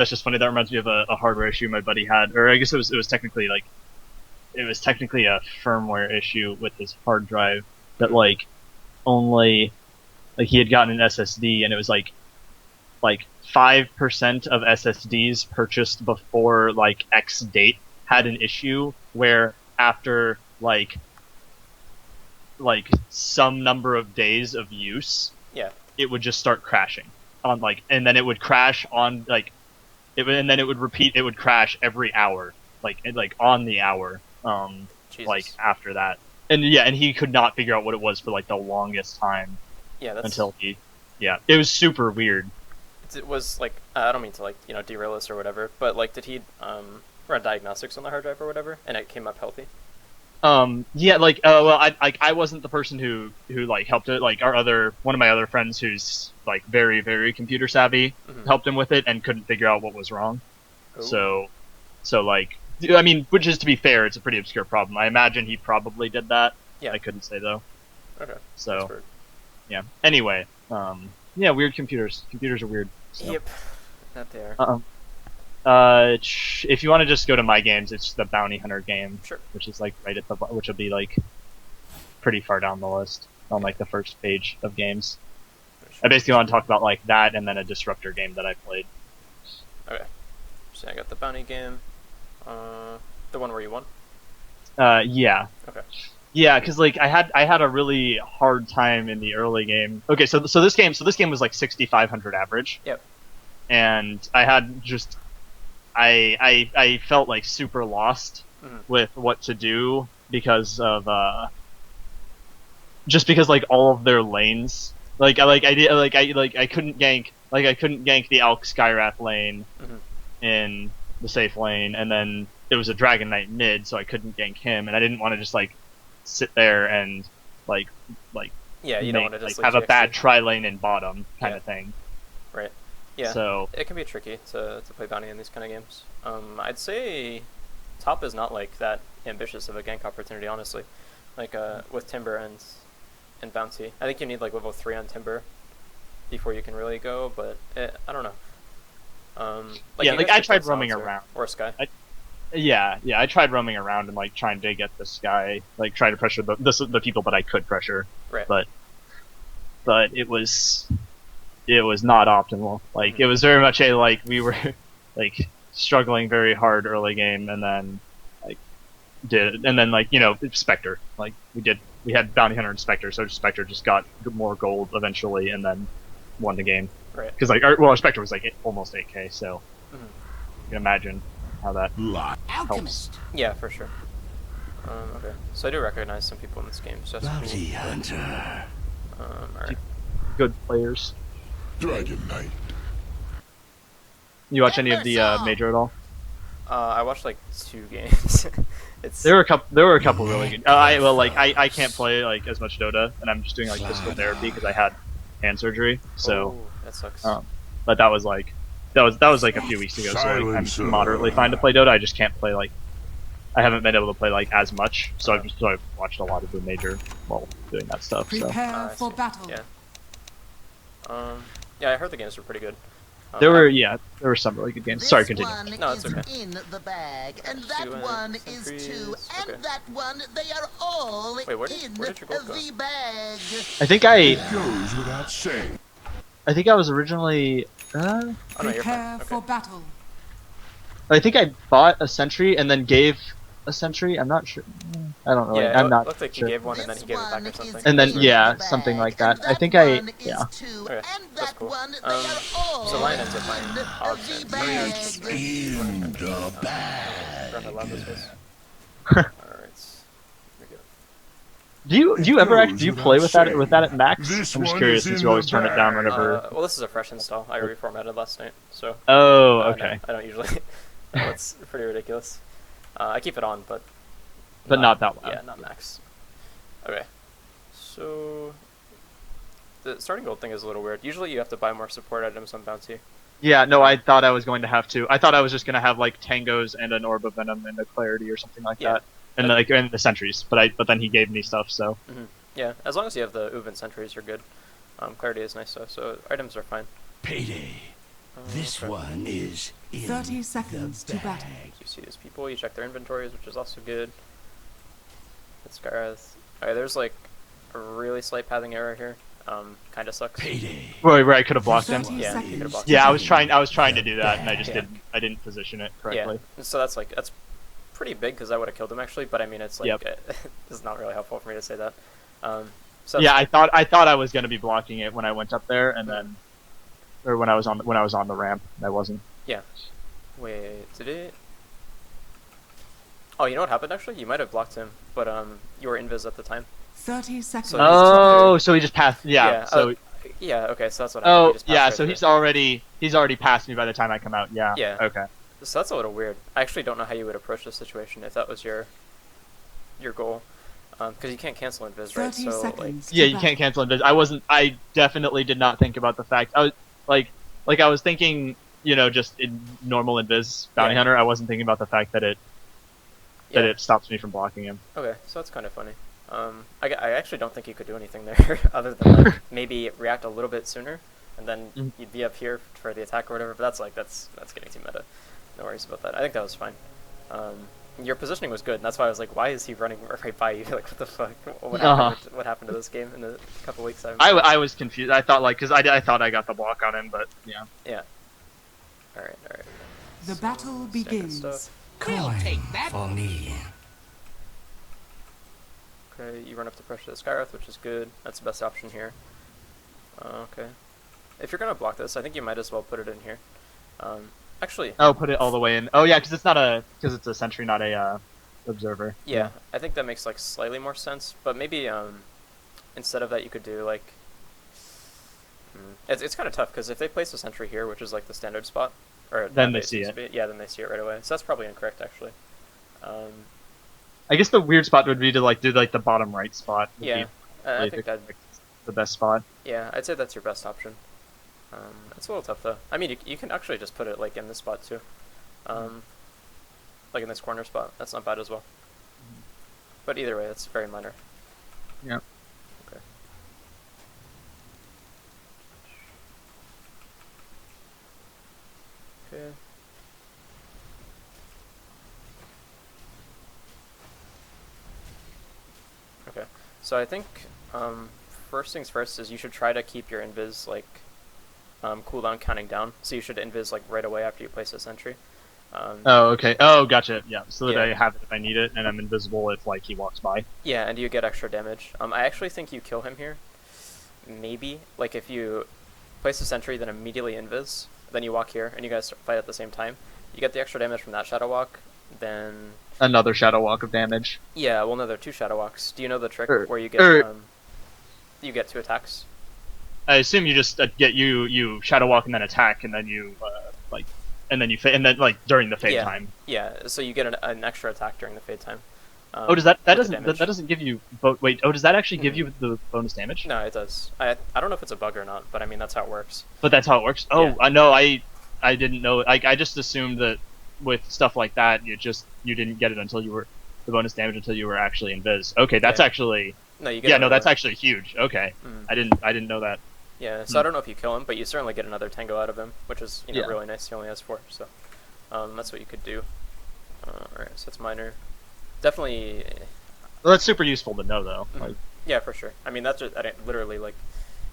That's just funny. That reminds me of a hardware issue my buddy had, or I guess it was technically like it was technically a firmware issue with his hard drive that like only like he had gotten an SSD and it was like 5% of SSDs purchased before like X date had an issue where after like some number of days of use, Yeah. it would just start crashing on like, and then it would crash on like, and then it would repeat. It would crash every hour, like on the hour, Jesus. like after that. And yeah, and he could not figure out what it was for like the longest time Yeah, that's... until yeah, it was super weird. It was like, I don't mean to like, you know, derail this or whatever, but like, did he run diagnostics on the hard drive or whatever, and it came up healthy? Yeah, like, well, I wasn't the person who like helped it. Like one of my other friends who's like very, very computer savvy helped him with it and couldn't figure out what was wrong. Ooh. So like, I mean, which is, to be fair, it's a pretty obscure problem. I imagine he probably did that. Yeah. I couldn't say though. Okay. So, yeah. Anyway, yeah, weird computers. Computers are weird. So. Yep. That they are. If you want to just go to my games, it's the Bounty Hunter game, Sure. which is like right at the, which will be like pretty far down the list on like the first page of games. I basically want to talk about like that and then a Disruptor game that I played. Okay. So I got the bounty game. The one where you won. Yeah. Okay. Yeah, because like I had a really hard time in the early game. Okay, so this game was like 6,500 average. Yep. And I had just I felt like super lost with what to do because of just because like all of their lanes I couldn't gank the Alk Skyrath lane in the safe lane, and then there was a Dragon Knight mid, so I couldn't gank him, and I didn't want to just like sit there and like yeah, you don't want to just have a bad tri lane in bottom kind of thing. Right. Yeah. So it can be tricky to play bounty in these kind of games. I'd say top is not like that ambitious of a gank opportunity, honestly. Like with Timber and bounty, I think you need like level 3 on Timber before you can really go. But I don't know. Yeah, like I tried roaming around. Or Sky. Yeah, I tried roaming around and like trying to get the Sky, like try to pressure the people that I could pressure. Right. But it was not optimal. Like it was very much a like we were like struggling very hard early game, and then like you know, Spectre, like we had Bounty Hunter and Spectre, so Spectre just got more gold eventually and then won the game. Right. Because like our Spectre was like almost 8K, so you can imagine how that helps. Yeah, for sure. Okay, so I do recognize some people in this game. So that's Bounty Hunter. Alright. Good players. Dragon Knight. You watch any of the major at all? I watched like 2 games. There were a couple really good. I can't play like as much Dota, and I'm just doing like physical therapy because I had hand surgery. So that sucks. But that was like a few weeks ago. So like, I'm moderately fine to play Dota. I just can't play like I haven't been able to play like as much. So I've watched a lot of the major while doing that stuff. Prepare for battle. Yeah. Yeah, I heard the games were pretty good. There were some really good games. Sorry, continue. No, it's okay. In the bag, and that one is too, okay. and that one, they are all Wait, where did your gold go? the bag. I think Goes without saying. I was originally. Oh, no, you're fine. Prepare Okay. for battle. I think I bought a sentry and then gave a sentry. I'm not sure. I don't really. Yeah, I'm it not looked like sure. he gave one and then he gave it back or something. And then yeah, something like that. I think I Okay, that's cool. So Lion ends up buying Hobbs and In the bag. Run the love this was. Alright. Here we go. Do you ever do you play with that at max? This I'm just one curious is since in you always the turn it down bag. whenever. Well, this is a fresh install. I reformatted last night, so. Oh, No, okay. I don't usually. That's pretty ridiculous. I keep it on, but Not that loud. Yeah, not max. Okay, so the starting gold thing is a little weird. Usually you have to buy more support items on bounty. Yeah, no, I thought I was going to have to. I thought I was just going to have like tangos and an orb of venom and a clarity or something like that, and and the sentries. But then he gave me stuff, so. Yeah, as long as you have the Uven sentries, you're good. Clarity is nice though, so items are fine. Payday. This okay. one is 30 seconds to battle. You see these people, you check their inventories, which is also good. It's Gareth. Alright, there's like a really slight pathing error here. Kinda sucks. Where I could have blocked him. 30 Yeah, you seconds could've blocked to Yeah, I battle. was trying to do that, and I just Yeah. didn't position it Yeah, correctly. so that's pretty big because I would have killed him actually, but I mean it's like Yep. it's not really helpful for me to say that. So Yeah, I thought I was gonna be blocking it when I went up there, and then, or when I was on the ramp, and I wasn't. yeah. Wait, did it? Oh, you know what happened actually? You might have blocked him, but you were invis at the time. 30 seconds. So Oh, so he just passed. Yeah. Yeah, So Yeah. Okay, so that's what happened. oh He just passed yeah, right so through. he's already passed me by the time I come out. Yeah. Yeah. Okay. So that's a little weird. I actually don't know how you would approach this situation if that was your goal, because you can't cancel invis, right? 30 So like, seconds. to Yeah, you battle. can't cancel invis. I definitely did not think about the fact. I was like I was thinking, just in normal invis bounty Yeah. hunter. I wasn't thinking about the fact that it stops me from blocking him. okay, so that's kind of funny. I actually don't think you could do anything there other than like maybe react a little bit sooner, and then Mhm. you'd be up here for the attack or whatever. But that's getting too meta. No worries about that. I think that was fine. Your positioning was good, and that's why I was like, why is he running right by you? Like, what the fuck? What happened to this game in the couple weeks? I was confused. I thought because I thought I got the block on him, but yeah. Yeah. All right. The battle Standard begins. stuff. We'll take that. For me. Okay, you run up to pressure the Skyreth, which is good. That's the best option here. Okay. If you're gonna block this, I think you might as well put it in here. Actually, Oh, put it all the way in. Oh yeah, because it's a sentry, not a observer. yeah, I think that makes like slightly more sense. But maybe instead of that, you could do like. It's kind of tough because if they place a sentry here, which is like the standard spot, or Then that they base see used it. to be, yeah, then they see it right away. So that's probably incorrect actually. I guess the weird spot would be to do the bottom right spot. Would Yeah, be I really think that. the best spot. Yeah, I'd say that's your best option. It's a little tough though. I mean, you can actually just put it like in this spot too, like in this corner spot. That's not bad as well. But either way, it's very minor. Yeah. Okay. Okay. Okay. So I think first things first is you should try to keep your invis like cooldown counting down. So you should invis like right away after you place a sentry. Oh okay. Oh gotcha. Yeah. So that Yeah. I have it if I need it, and I'm invisible if he walks by. Yeah, and you get extra damage. I actually think you kill him here. Maybe like if you place a sentry, then immediately invis, then you walk here, and you guys fight at the same time. You get the extra damage from that shadow walk. Then Another shadow walk of damage. yeah, well no, there are two shadow walks. Do you know the trick Er, where you get er. you get two attacks? I assume you just get you shadow walk and then attack, and then you and then during the fade Yeah. time. Yeah, so you get an extra attack during the fade time. Oh, does that with the doesn't damage. that doesn't give you wait? Oh, does that actually give you the bonus damage? No, it does. I don't know if it's a bug or not, but I mean that's how it works. But that's how it works. Oh, Yeah. I know. I didn't know. I just assumed that with stuff like that, you didn't get it until you were the bonus damage until you were actually invis. Okay, that's Yeah. actually No, you get yeah. it No, right that's away. actually huge. Okay, Mm. I didn't know that. Yeah, so I don't know if you kill him, but you certainly get another tango out of him, which is Yeah. really nice. He only has 4, so that's what you could do. Alright, so it's minor. Definitely, Well, that's super useful to know though. Mhm. Like, yeah, for sure. I mean, that's just, literally like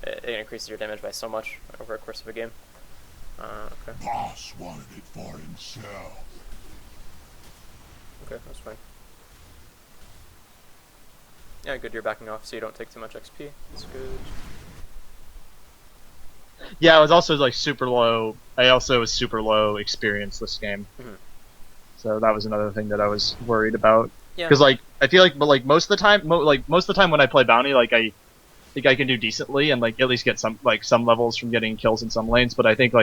it increases your damage by so much over a course of a game. Okay, Boss wanted it for himself. okay, that's fine. Yeah, good. You're backing off, so you don't take too much XP. That's good. yeah, I was also super low. I also was super low experience this game, Mhm. so that was another thing that I was worried about. Yeah. Because I feel but most of the time, most of the time when I play bounty, I think I can do decently and at least get some levels from getting kills in some lanes. But I think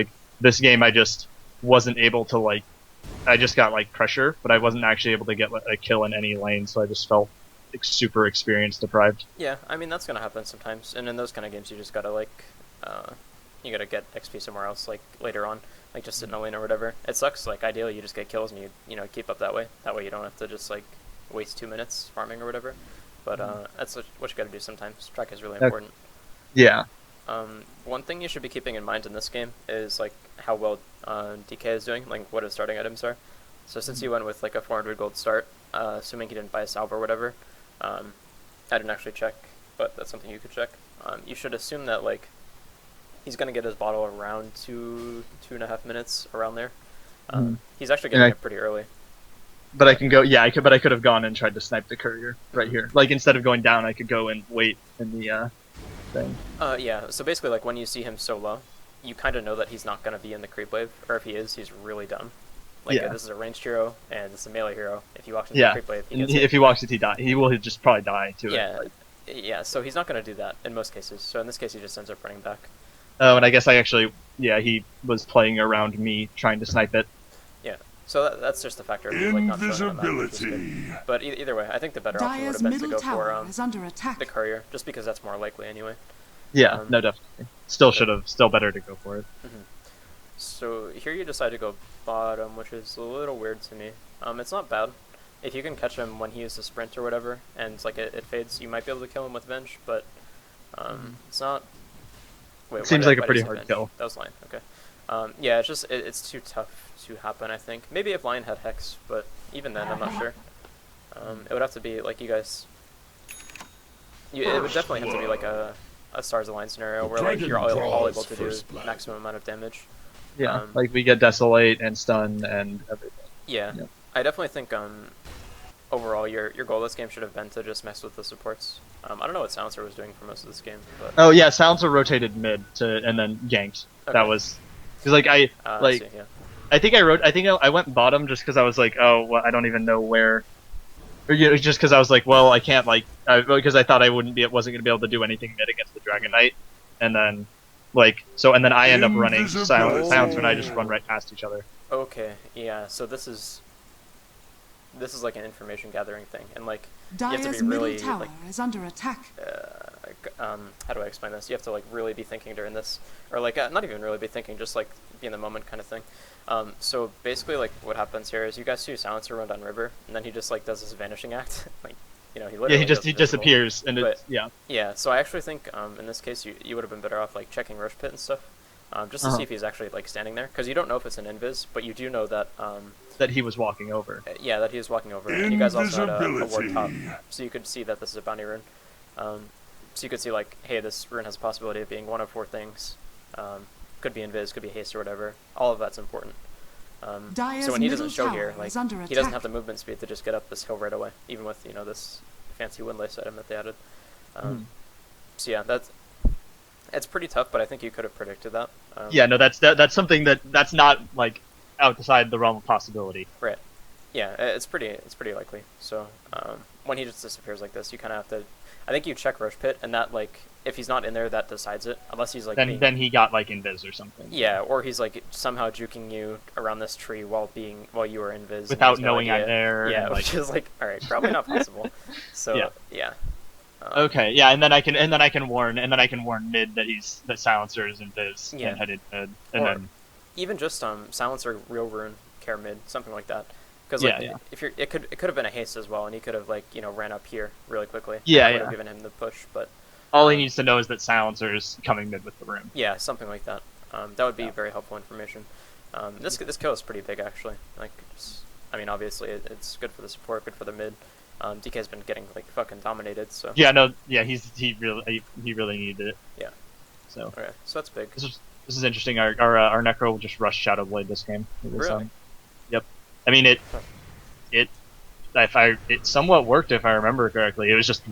this game I just wasn't able to I just got pressure, but I wasn't actually able to get a kill in any lane, so I just felt super experience deprived. Yeah, I mean that's gonna happen sometimes, and in those kind of games, you just gotta you gotta get XP somewhere else, later on, just in a lane or whatever. It sucks. Ideally, you just get kills and you keep up that way. That way, you don't have to just waste 2 minutes farming or whatever. But that's what you gotta do sometimes. Track is really important. Yeah. One thing you should be keeping in mind in this game is like how well DK is doing, like what his starting items are. So since he went with like a 400 gold start, assuming he didn't buy a salve or whatever, I didn't actually check, but that's something you could check. You should assume that like he's gonna get his bottle around 2.5 minutes around there. He's actually getting it pretty early. But I can go, yeah, but I could have gone and tried to snipe the courier right here. Like, instead of going down, I could go and wait in the, thing. Yeah, so basically, like, when you see him so low, you kind of know that he's not going to be in the creep wave, or if he is, he's really dumb. Like, this is a ranged hero, and this is a melee hero. If he walks into the creep wave, if he walks it, he will just probably die to it. Yeah, so he's not going to do that in most cases. So in this case, he just ends up running back. Oh, and I guess I actually, he was playing around me trying to snipe it. Yeah. So that's just a factor of like not Invisibility. But either way, I think the better option would have been to go for the courier, just because that's more likely anyway. Yeah, no, definitely. Still better to go for it. So here you decide to go bottom, which is a little weird to me. It's not bad. If you can catch him when he uses a sprint or whatever, and like it fades, you might be able to kill him with Venge, but it's not... Wait, it seems like a pretty hard kill. That was Lion, okay. Yeah, it's just, it's too tough to happen, I think. Maybe if Lion had Hex, but even then, I'm not sure. It would have to be, like, you guys... it would definitely have to be, like, a Stars Align scenario where, like, you're all able to do maximum amount of damage. Yeah, like, we get Desolate and Stun and everything. Yeah. I definitely think, overall, your goal this game should have been to just mess with the supports. I don't know what Silencer was doing for most of this game, but... Oh, yeah, Silencer rotated mid and then ganked. Okay. That was... Because, like, I see, yeah. I think I went bottom just because I was like, oh, well, I don't even know where. Or, you know, just because I was like, well, I can't because I thought I wasn't going to be able to do anything mid against the Dragon Knight, and then and then I end up running Silencer and I just run right past each other. Okay, yeah. So this is like an information gathering thing, and like you have to be really middle tower is under attack. How do I explain this? You have to like really be thinking during this, or like not even really be thinking, just like be in the moment kind of thing. So basically, like what happens here is you guys see Silencer run down river, and then he just like does this vanishing act, like he literally he disappears, and yeah. So I actually think in this case you would have been better off like checking Rush Pit and stuff, just to see if he's actually like standing there, because you don't know if it's an invis, but you do know that that he was walking over. Yeah, that he was walking over, and you guys also had a ward top, so you could see that this is a bounty rune. So you could see like, hey, this rune has a possibility of being one of 4 things. Could be invis, could be haste or whatever. All of that's important. So when he doesn't show here, like he doesn't have the movement speed to just get up this hill right away, even with this fancy windlace item that they added. So yeah, it's pretty tough, but I think you could have predicted that. Yeah, no, that's something that's not like outside the realm of possibility. Right. Yeah, it's pretty likely. So when he just disappears like this, you kind of have to. I think you check Roche Pit, and that like if he's not in there, that decides it. Unless he's like then he got like invis or something. Yeah, or he's like somehow juking you around this tree while you were invis without knowing I'm there. Yeah, which is like all right, probably not possible. So yeah. Okay, yeah, and then I can warn mid that Silencer is invis and headed mid, and then even just Silencer real rune care mid, something like that. Because if it could have been a haste as well, and he could have like ran up here really quickly. Yeah, would have given him the push, but all he needs to know is that Silencer is coming mid with the rune. Yeah, something like that. That would be very helpful information. This kill is pretty big actually. Like, I mean, obviously it's good for the support, good for the mid. DK's been getting like fucking dominated, so. Yeah, no, yeah, he really needed it. Yeah. So. Okay, so that's big. This is interesting. Our Necro will just rush Shadow Blade this game. Really? Yep. I mean it somewhat worked if I remember correctly. It's just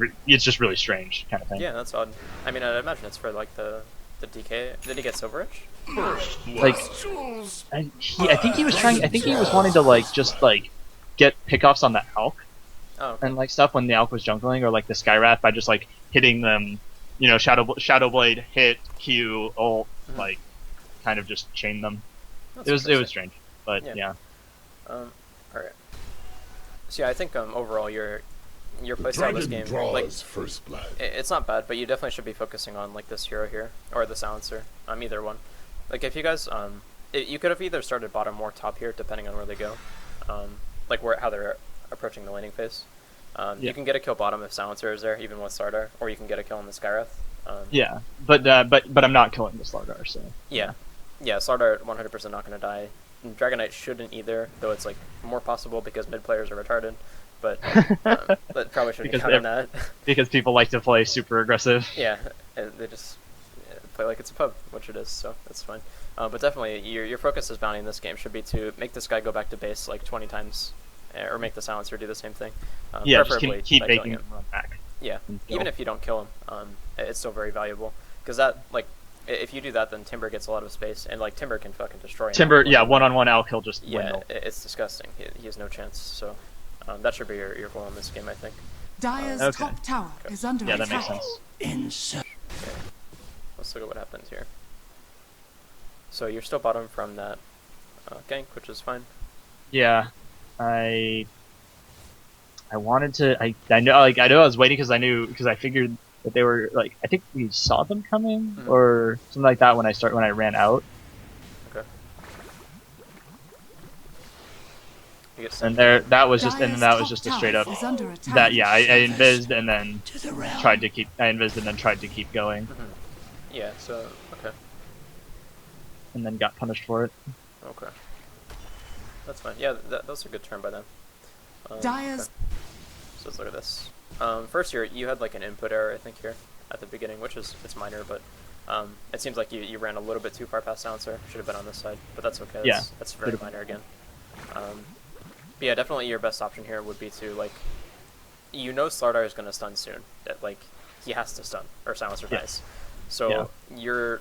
really strange kind of thing. Yeah, that's odd. I mean, I'd imagine it's for like the DK. Did he get Silver Edge? Like, I think he was trying. I think he was wanting to like just like get pickoffs on the Alk. Oh, okay. And like stuff when the Alk was jungling, or like the Skywrath by just like hitting them, Shadow Blade, hit, Q, ult, like kind of just chain them. It was strange, but yeah. Alright. So yeah, I think overall your playstyle of this game, like first blood. It's not bad, but you definitely should be focusing on like this hero here or the Silencer. Either one. Like if you guys you could have either started bottom or top here depending on where they go. Like how they're approaching the laning phase. You can get a kill bottom if Silencer is there, even with Sardar, or you can get a kill on the Skyrath. Yeah, but I'm not killing the Slardar, so Yeah, Slardar 100% not going to die. And Dragonite shouldn't either, though it's like more possible because mid players are retarded. But probably shouldn't count on that. because people like to play super aggressive. Yeah, and they just play like it's a pub, which it is, so that's fine. But definitely, your focus as bounty in this game should be to make this guy go back to base like 20 times, or make the silencer do the same thing. Yeah, preferably just keep by making killing him run back. Yeah, even if you don't kill him, it's still very valuable because that if you do that, then Timber gets a lot of space, and like Timber can fucking destroy him. Timber, yeah, one-on-one Alk, he'll just yeah, it's disgusting. He has no chance. So that should be your goal in this game, I think. Dire's top tower is under attack. Yeah, that makes sense. Okay. Let's look at what happens here. So you're still bottom from that gank, which is fine. Yeah, I wanted to. I know I was waiting because I figured that they were like, I think we saw them coming or something like that when I ran out. Okay. And that was just a straight up that I invised and then tried to keep going. Yeah. So okay. And then got punished for it. Okay. That's fine. Yeah, that was a good turn by them. Dire's. Okay. So let's look at this. First, you had like an input error, I think, here at the beginning, which it's minor, but it seems like you ran a little bit too far past silencer. Should have been on this side, but that's okay. That's very minor again. But yeah, definitely your best option here would be to like, Slardar is gonna stun soon. That like he has to stun or silencer dies. So your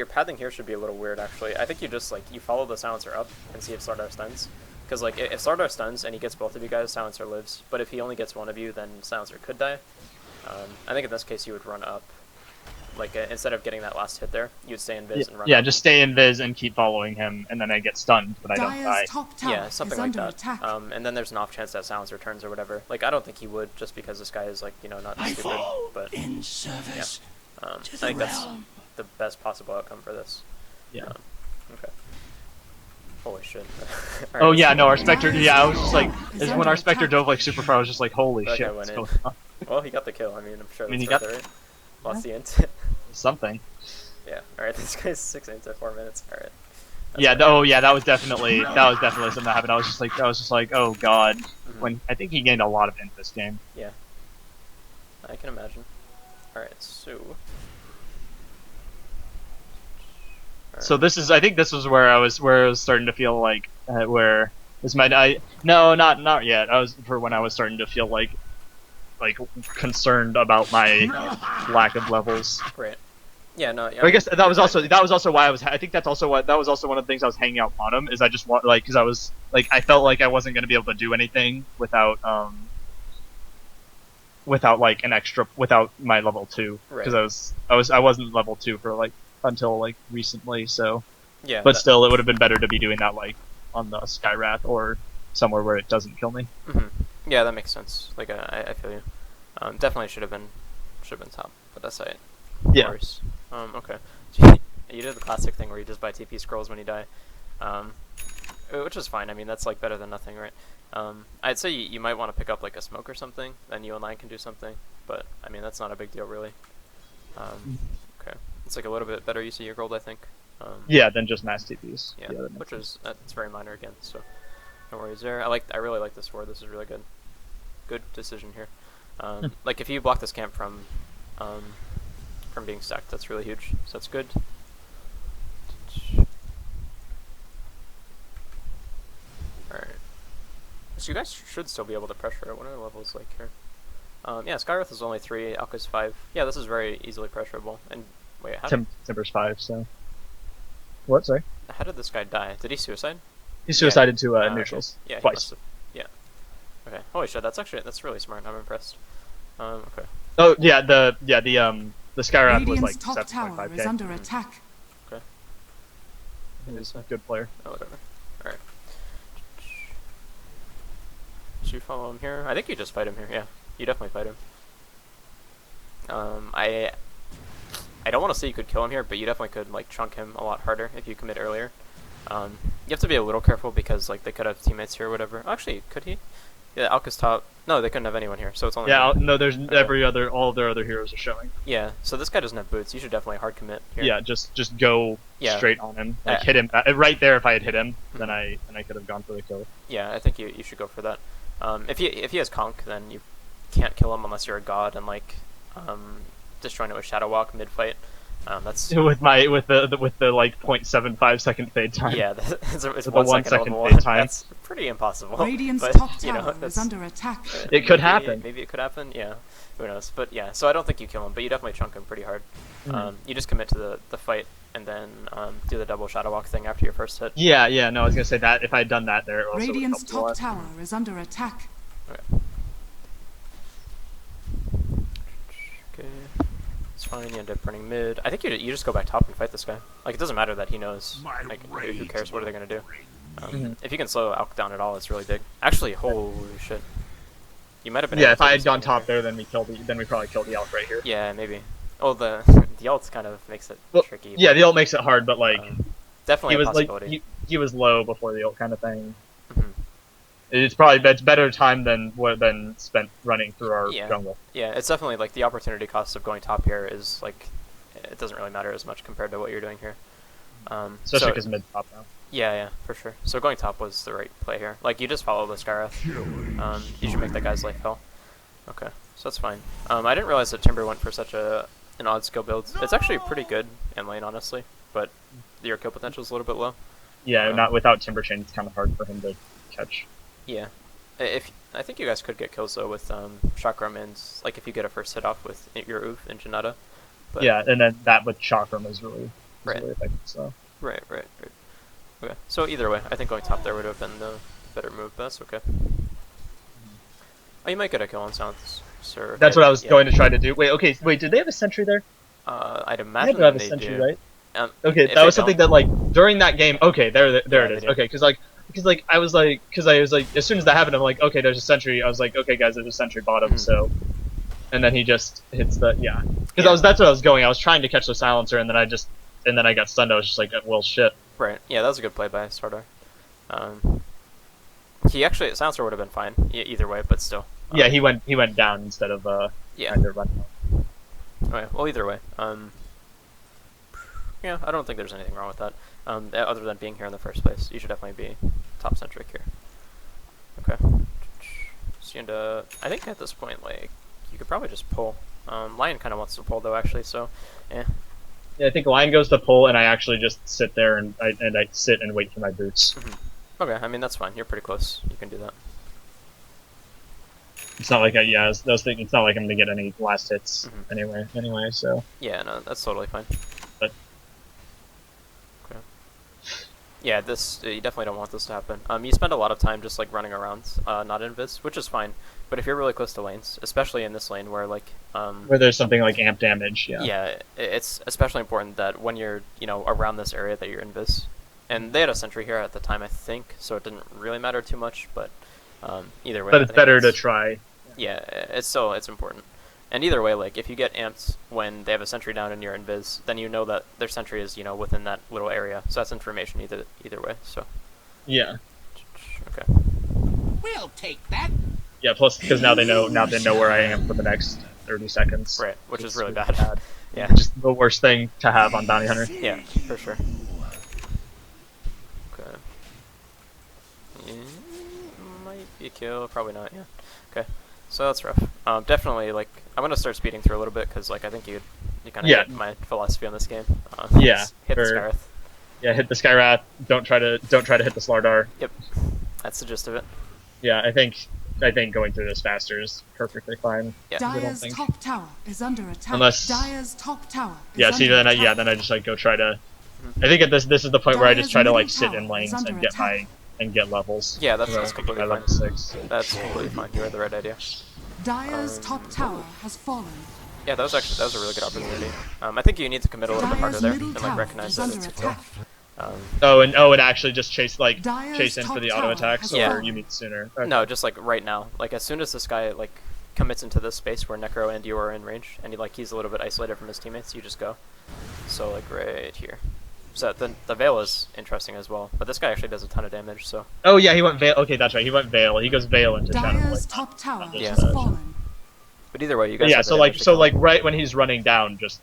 pathing here should be a little weird actually. I think you just like you follow the silencer up and see if Slardar stuns. Because like if Slardar stuns and he gets both of you guys, silencer lives. But if he only gets one of you, then silencer could die. I think in this case you would run up. Like instead of getting that last hit there, you'd stay in Viz and run up. Yeah, just stay in Viz and keep following him, and then I get stunned, but I don't die. Yeah, something like that. And then there's an off chance that silencer turns or whatever. Like I don't think he would, just because this guy is like not stupid. But in service I think that's the best possible outcome for this. Yeah. Okay. Holy shit. Right, oh yeah, no, our Spectre, I was just like, when our Spectre dove like super far, I was just like, holy shit, what's going on? Well, he got the kill, I'm sure that's he got right. Lost the int. Something. Yeah, alright, this guy's 6 ints at 4 minutes, alright. Yeah, that was definitely something that happened. I was just like, oh god. When I think he gained a lot of int this game. Yeah. I can imagine. Alright, so... So I think this was where I was starting to feel like where this might not yet. When I was starting to feel like concerned about my lack of levels. Right. Yeah. No. I guess that was also why I think that was also one of the things I was hanging out on him is I just want because I was like I felt like I wasn't going to be able to do anything without like an extra without my level 2 because I wasn't level 2 for like until like recently, so yeah. But still, it would have been better to be doing that like on the Skywrath or somewhere where it doesn't kill me. Yeah, that makes sense. Like I feel you. Definitely should have been top, but that's it. Yeah. Okay. You did the classic thing where you just buy TP scrolls when you die, which is fine. I mean, that's like better than nothing, right? I'd say you might want to pick up like a smoke or something, then you and I can do something. But I mean, that's not a big deal, really. Okay. It's like a little bit better use of your gold, I think. Yeah, than just mass TPs. Yeah, which is that's very minor again, so no worries there. I really like this sword. This is really good. Good decision here. Like if you block this camp from being stacked, that's really huge. So that's good. All right. So you guys should still be able to pressure it. What are the levels like here? Yeah, Skywrath is only 3, Alka's 5. Yeah, this is very easily pressurable. And wait, Timber's 5, so... What, sorry? How did this guy die? Did he suicide? He suicided to neutrals. Okay. Yeah, twice. Yeah. Okay. Holy shit, that's really smart. I'm impressed. Okay. Oh yeah, the Skywrath was like top tower is under attack. Okay. He's a good player. Oh, whatever. Alright. Should you follow him here? I think you just fight him here, yeah. You definitely fight him. I don't want to say you could kill him here, but you definitely could like chunk him a lot harder if you commit earlier. You have to be a little careful because like they could have teammates here or whatever. Actually, could he? Yeah, Alka's top. No, they couldn't have anyone here, so it's only. Yeah, no, there's Okay. all of their other heroes are showing. Yeah, so this guy doesn't have boots. You should definitely hard commit here. Yeah, just go Yeah. straight on him. Like hit him right there. If I had hit him, then I could have gone for the kill. Yeah, I think you should go for that. If he has conk, then you can't kill him unless you're a god and like destroying it with Shadow Walk mid fight. That's with the like 0.75 second fade time. yeah, it's With the 1 1 second second level fade 1. time. That's pretty impossible. Radiant's but, top you know, tower that's, is under attack. It could happen. Maybe it could happen. Yeah, who knows? But yeah, so I don't think you kill him, but you definitely chunk him pretty hard. You just commit to the fight and then do the double Shadow Walk thing after your first hit. Yeah. No, I was gonna say that if I had done that there, it also would've Radiant's helped a lot. top tower is under attack. Okay, it's fine. You end up burning mid. I think you just go back top and fight this guy. Like it doesn't matter that he knows. Like who cares? What are they gonna do? If you can slow Alk down at all, it's really big. Actually, holy shit. You might have been. Yeah, able if to I do had gone something top here. there, then we probably killed the elk right here. Yeah, maybe. Oh, the the ult kind of makes it Well, tricky. yeah, the ult makes it hard, but like Definitely he a was like possibility. he was low before the ult kind of thing. Mhm. It's better time than spent running through our jungle. Yeah, it's definitely like the opportunity cost of going top here is like it doesn't really matter as much compared to what you're doing here. Especially because mid top now. Yeah, for sure. So going top was the right play here. Like you just follow the Skywrath. You should make that guy's life hell. Okay, so that's fine. I didn't realize that Timber went for such an odd skill build. It's actually pretty good in lane, honestly, but your kill potential is a little bit low. Yeah, not without Timber Chain, it's kind of hard for him to catch. Yeah, if I think you guys could get kills though with chakra mins, like if you get a first hit off with your oof and Janata. But Yeah, and then that with Chakram is really Right. effective. So Right. Okay, so either way, I think going top there would have been the better move, but that's okay. Oh, you might get a kill on Silence, sir. that's what I was Yeah. going to try to do. Wait, did they have a sentry there? I'd They imagine had to have a they sentry, do. right? Okay, that was something that like during that game. Okay, there Yeah, it they is. do. Okay, because I was like as soon as that happened, I'm like, okay, there's a sentry. I was like, okay, guys, there's a sentry bottom. So, and then he just hits the because that's what I was going. I was trying to catch the silencer, and then I got stunned. I was just like, well, shit. Right. Yeah, that was a good play by Sardar. He actually silencer would have been fine either way, but still. Yeah, he went down instead of Yeah. trying to run. Okay. Well, either way. Yeah, I don't think there's anything wrong with that. Other than being here in the first place, you should definitely be top centric here. Okay. So you end up, I think at this point, like, you could probably just pull. Lion kind of wants to pull though, actually. So, yeah. Yeah, I think Lion goes to pull, and I actually just sit there and I sit and wait for my boots. Okay. I mean that's fine. You're pretty close. You can do that. It's not like I was thinking it's not like I'm gonna get any last hits anyway. So Yeah. No, that's totally fine. But okay. Yeah, you definitely don't want this to happen. You spend a lot of time just like running around, not invis, which is fine. But if you're really close to lanes, especially in this lane where like where there's something like amp damage, yeah, it's especially important that when you're around this area that you're invis. And they had a sentry here at the time, I think, so it didn't really matter too much. But either way, But it's better to try. Yeah, it's important. And either way, like if you get amped when they have a sentry down and you're invis, then you know that their sentry is within that little area. So that's information either way. So Yeah. okay. We'll take that. Yeah. Plus, because now they know where I am for the next 30 seconds. Right, which is really bad. Yeah. Just the worst thing to have on Bounty Hunter. Yeah, for sure. Okay. Yeah, might be a kill, probably not. Yeah. Okay. So that's rough. Definitely, like I'm gonna start speeding through a little bit because, like, I think you kind of get my philosophy on this game. Yeah. Hit the Skywrath. Yeah, hit the Skywrath. Don't try to hit the Slardar. Yep. That's the gist of it. Yeah, I think going through this faster is perfectly fine. Yeah. Dire's top tower is under attack. Unless- Dire's top tower is Yeah. See, under then attack. I just like go try to. I think this is the point where I just try to like Dire's sit middle in lanes tower is and under get levels. Yeah, that's Around completely my fine. level 6. That's completely fine. You had the right idea. Dire's top tower has fallen. Yeah, that was a really good opportunity. I think you need to commit a little bit harder Dire's there middle and like tower recognize is that under it's a kill. attack. And actually just chase Dire's in for top the auto tower attacks, has or fallen. you meet sooner. Okay. No, just like right now. Like as soon as this guy like commits into this space where Necro and you are in range, and he's a little bit isolated from his teammates, you just go. So like right here. So the Veil is interesting as well, but this guy actually does a ton of damage. So Oh yeah, he went Veil. Okay, that's right. He went Veil. He goes Veil into Shadow Dire's Blade. top tower just, Yeah. has fallen. but either way, you But guys. yeah, have the so damage to kill him. right when he's running down, just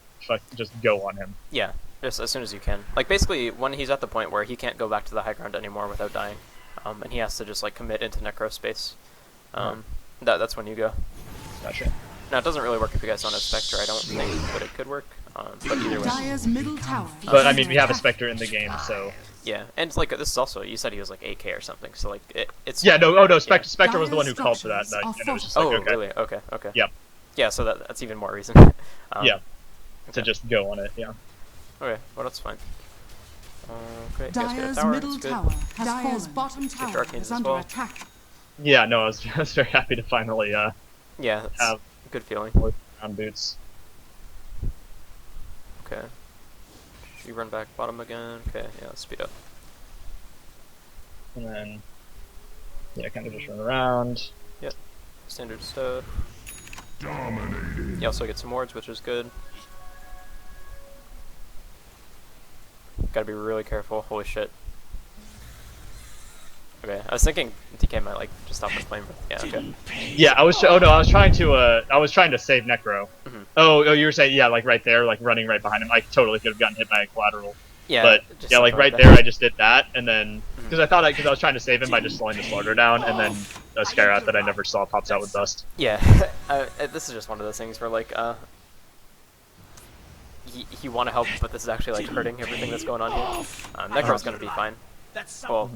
go on him. Yeah, just as soon as you can. Like basically, when he's at the point where he can't go back to the high ground anymore without dying, and he has to just like commit into necro space, that's when you go. Gotcha. Now it doesn't really work if you guys don't have Spectre, I don't think, but it could work. But either way, Dire's middle tower. is But I under mean, we have a attack. Spectre in the game, so yeah, and like this is also you said he was like 8K or something, so like it's yeah. No, oh no, Yeah. Spectre was the one who called for that, Dire's and it was just like, Oh okay, really? Okay. Yep. Yeah, so that's even more reason. yeah, to okay. just go on it. Yeah. Okay, well that's fine. Okay, you guys get a Dire's tower. middle That's good. tower has Dire's bottom tower Arcanes is as under well. attack. Yeah. No, I was very happy to finally Yeah, that's have a good feeling. ground boots. Okay. You run back bottom again. Okay, yeah, speed up. And then, yeah, kind of just run around. Standard stuff. Dominating. You also get some wards, which is good. Gotta be really careful. Holy shit. Okay, I was thinking DK might like just stop the flame, but yeah, okay. Yeah, I was. Oh no, I was trying to save Necro. Mhm. Oh, you were saying yeah, like right there, like running right behind him. I totally could have gotten hit by a collateral. Yeah, But just yeah, like something right that. there, I just did that, and then Mhm. because I was trying to save him by just slowing the slaughter down, and then a Skyrath that I never saw pops out with dust. Yeah, this is just one of those things where like you want to help, but this is actually like hurting everything that's going on here. Necro's gonna be fine. Well,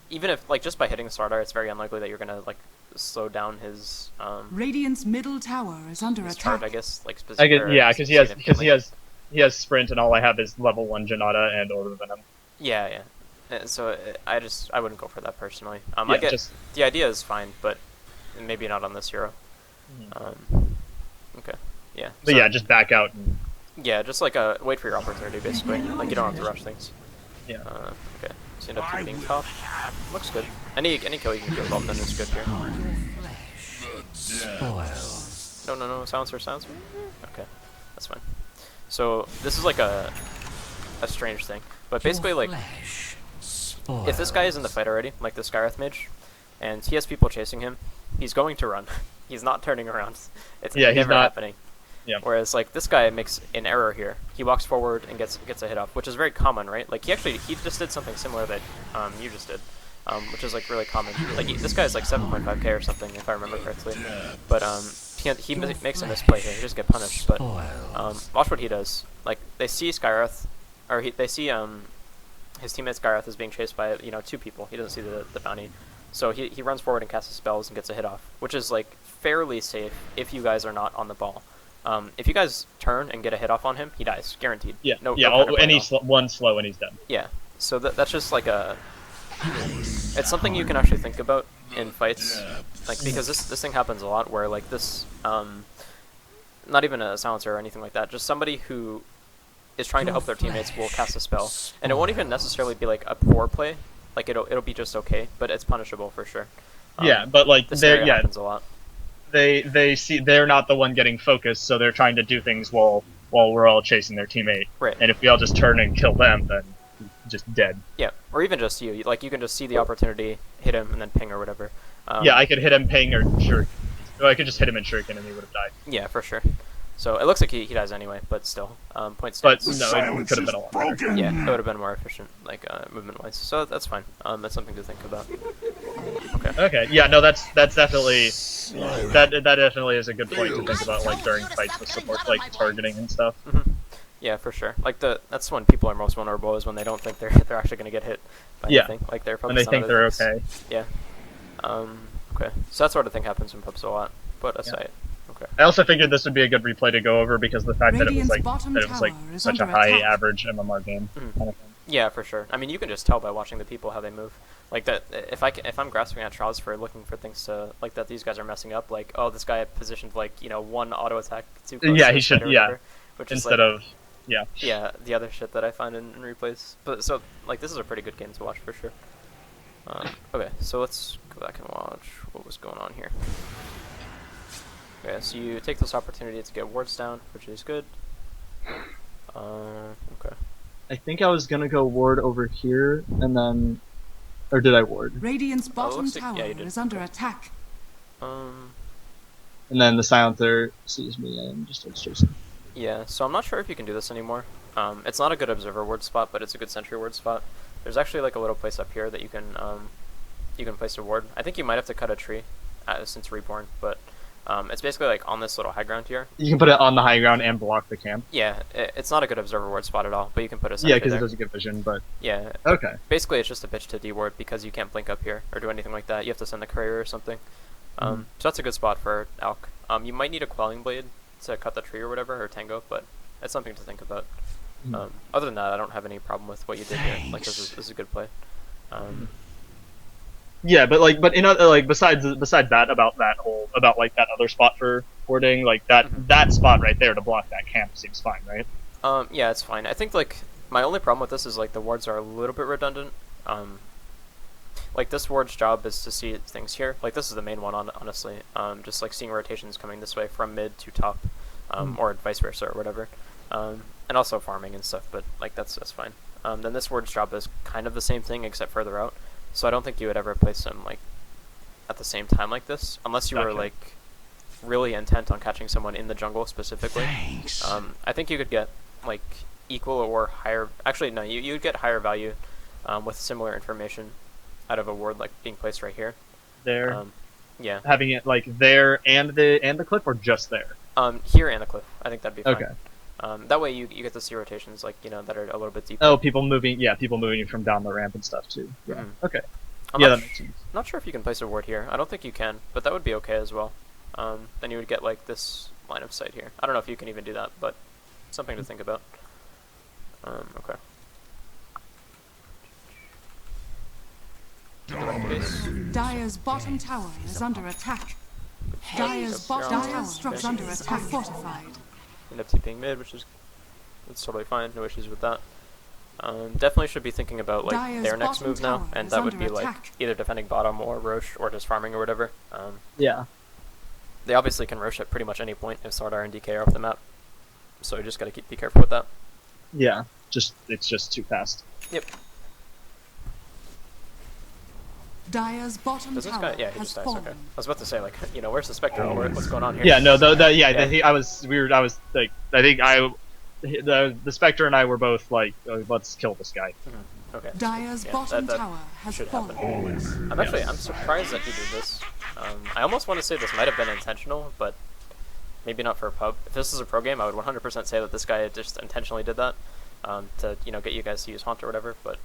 even if like just by hitting Sardar, it's very unlikely that you're gonna like slow down his Radiant's middle tower is under his charge, attack. I guess, like I guess, specific. yeah, because he has sprint, and all I have is level 1 Janata and Order of Venom. Yeah. So I wouldn't go for that personally. I Yeah, get just the idea is fine, but maybe not on this hero. Okay. Yeah. but so- yeah, just back out. And, Yeah, just like wait for your opportunity, basically. Like you don't have to rush things. yeah. Okay. So you end up being top. Looks good. Any kill you can get involved in is good here. No. Silencer. Okay, that's fine. So this is like a strange thing, but basically like if this guy is in the fight already, like the Skyrath mage, and he has people chasing him, he's going to run. He's not turning around. It's Yeah, he's never not- happening. Yeah. Whereas like this guy makes an error here. He walks forward and gets a hit off, which is very common, right? Like he just did something similar that you just did, which is like really common. Like this guy's like 7.5k or something if I remember correctly. But he makes a misplay here. He just get punished. But watch what he does. Like they see Skyrath, or they see his teammate Skyrath is being chased by 2 people. He doesn't see the bounty. So he runs forward and casts his spells and gets a hit off, which is like fairly safe if you guys are not on the ball. If you guys turn and get a hit off on him, he dies, guaranteed. Yeah, No and counterplay he's at all. one slow and he's dead. Yeah, so that's just like it's something you can actually think about in fights, like because this thing happens a lot where like this, not even a silencer or anything like that, just somebody who is trying to help their teammates will cast a spell, and it won't even necessarily be like a poor play, like it'll be just okay, but it's punishable for sure. Yeah, but like this they're area happens a lot. they see they're not the one getting focused, so they're trying to do things while we're all chasing their teammate. Right. And if we all just turn and kill them, then just dead. Yeah, or even just you. Like you can just see the opportunity, hit him, and then ping or whatever. Yeah, I could hit him ping or shuriken. Or I could just hit him in shuriken and he would have died. Yeah, for sure. So it looks like he dies anyway, but still, point But stance. no, it Silence could have is been a lot better. broken. Yeah, it would have been more efficient, like movement-wise. So that's fine. That's something to think about. Okay. Okay, yeah, no, that's definitely that definitely is a good point to think about, like during fights with support, like targeting and stuff. Yeah, for sure. Like that's when people are most vulnerable is when they don't think they're actually gonna get hit by Yeah. anything. Like they're When they focused on think other they're things. okay. Yeah. Okay. So that sort of thing happens in pubs a lot. But aside, okay. I also figured this would be a good replay to go over because the fact Radiant's that bottom it was like tower is such a under high attack. average MMR game. Kind of thing. Yeah, for sure. I mean, you can just tell by watching the people how they move. Like that, if I'm grasping at straws for looking for things to like that these guys are messing up. Like, oh, this guy positioned like 1 auto attack too close. Yeah, to he his should. side or Yeah, whatever, which is instead like, of yeah. yeah, the other shit that I find in replays. But so like this is a pretty good game to watch for sure. Okay, so let's go back and watch what was going on here. Okay, so you take this opportunity to get wards down, which is good. Okay. I think I was gonna go ward over here, and then, or did I ward? Radiant's bottom looks like- tower yeah, you did. is under attack. And then the silencer sees me and just starts chasing. Yeah, so I'm not sure if you can do this anymore. It's not a good observer ward spot, but it's a good sentry ward spot. There's actually like a little place up here that you can place a ward. I think you might have to cut a tree since reborn, but it's basically like on this little high ground here. You can put it on the high ground and block the camp. Yeah, it's not a good observer ward spot at all, but you can put a sentry Yeah, because it there. doesn't get vision, but Yeah. okay. Basically, it's just a bitch to D-ward because you can't blink up here or do anything like that. You have to send a courier or something. So that's a good spot for Alk. You might need a quelling blade to cut the tree or whatever, or tango, but it's something to think about. Other than that, I don't have any problem with what you did here. Like this is a good play. Yeah, but in other, like besides that about like that other spot for warding, like that spot right there to block that camp seems fine, right? Yeah, it's fine. I think like my only problem with this is like the wards are a little bit redundant. Like this ward's job is to see things here. Like this is the main one, honestly. Just like seeing rotations coming this way from mid to top, or vice versa or whatever. And also farming and stuff. But like that's fine. Then this ward's job is kind of the same thing except further out. So I don't think you would ever place them like at the same time like this, unless you were like really intent on catching someone in the jungle specifically. I think you could get like equal or higher. Actually, no, you would get higher value with similar information out of a ward like being placed right here. There. Yeah. Having it like there and the cliff, or just there? Here and the cliff. I think that'd be fine. Okay. That way you get to see rotations like that are a little bit deeper. Oh, people moving from down the ramp and stuff too. Yeah. Okay. I'm Yeah, not that makes sense. Not sure if you can place a ward here. I don't think you can, but that would be okay as well. Then you would get like this line of sight here. I don't know if you can even do that, but something to think about. Okay. Dire's bottom tower is under attack. Dire's bottom tower is under attack. Fortified. End up TPing mid, which is that's totally fine. No issues with that. Definitely should be thinking about like Dire's their next bottom move now, tower and is that would under be like attack. either defending bottom or Roche or just farming or whatever. Yeah. They obviously can Roche at pretty much any point if Sardar and DK are off the map, so you just gotta be careful with that. Yeah. It's just too fast. Yep. Dire's bottom Does this tower guy? Yeah, he has just dies. fallen. Okay. I was about to say like, where's the Spectre? What's going on here? Yeah. No. Yeah. I was like, I think the Spectre and I were both like, let's kill this guy. Okay. Dire's Yeah, bottom that tower has should fallen. happen. I'm surprised that he did this. I almost want to say this might have been intentional, but maybe not for a pub. If this is a pro game, I would 100% say that this guy just intentionally did that to get you guys to use Haunt or whatever. But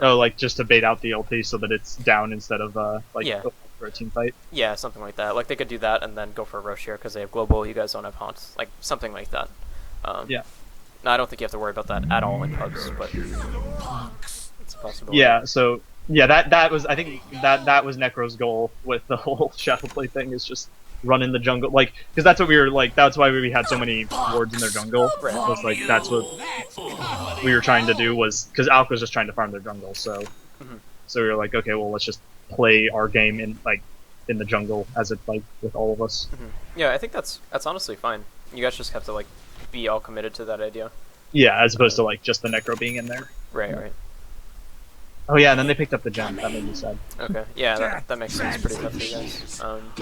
Like just to bait out the ulti so that it's down instead of Yeah. for a team fight. yeah, something like that. Like they could do that and then go for a Roche here because they have global. You guys don't have Haunt. Like something like that. Yeah. No, I don't think you have to worry about that at all in pubs, but it's a possibility. Yeah. So yeah, that was, I think that was Necro's goal with the whole shadow play thing, is just run in the jungle, like, because that's what we were like. That's why we had so many wards in their jungle. Right. Was like that's what we were trying to do, was because Alk was just trying to farm their jungle. So so we were like, okay, well let's just play our game in the jungle as it like with all of us. Yeah, I think that's honestly fine. You guys just have to like be all committed to that idea. Yeah, as opposed to like just the Necro being in there. Right. Oh yeah, and then they picked up the gem. That made me sad. Okay. Yeah, that makes sense. Pretty tough for you guys. I'm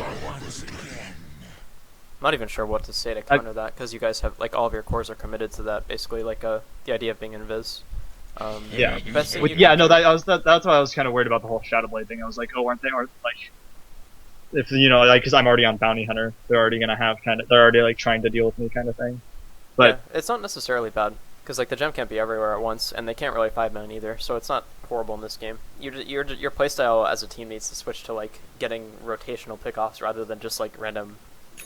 not even sure what to say to counter that, because you guys have like all of your cores are committed to that. Basically, like the idea of being invis. Yeah. Best thing you Yeah, can no, do- that's why I was kind of worried about the whole Shadow Blade thing. I was like, oh, aren't like, if like, because I'm already on Bounty Hunter, they're already gonna have they're already like trying to deal with me kind of thing. But yeah, it's not necessarily bad, because like the gem can't be everywhere at once, and they can't really 5-man either, so it's not horrible in this game. Your playstyle as a team needs to switch to like getting rotational pickoffs rather than just like random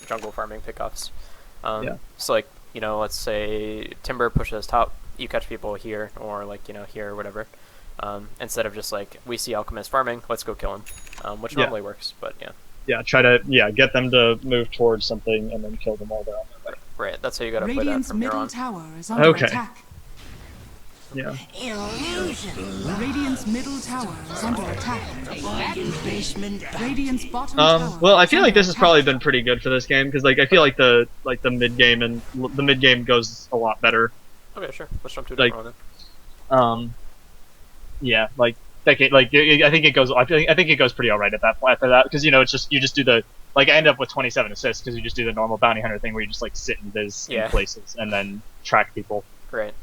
jungle farming pickoffs. Yeah. So like let's say Timber pushes top, you catch people here or like here or whatever, instead of just like we see Alchemist farming, let's go kill him, which normally works, but yeah. Yeah, try to get them to move towards something and then kill them all there on their way. Right, that's how you gotta play that Radiant's from here middle on. tower is under Okay. attack. Yeah. Radiant's middle tower is under attack. Radiant's bottom tower. Well, I is feel under like this has attack. probably been pretty good for this game, because like I feel like the mid game goes a lot better. Okay, sure. Let's jump to a Like- different one then. Yeah, like that game, like I think it goes. I think it goes pretty alright at that point after that because it's just you just do the like I end up with 27 assists because you just do the normal bounty hunter thing where you just like sit and viz in places and then track people. Right.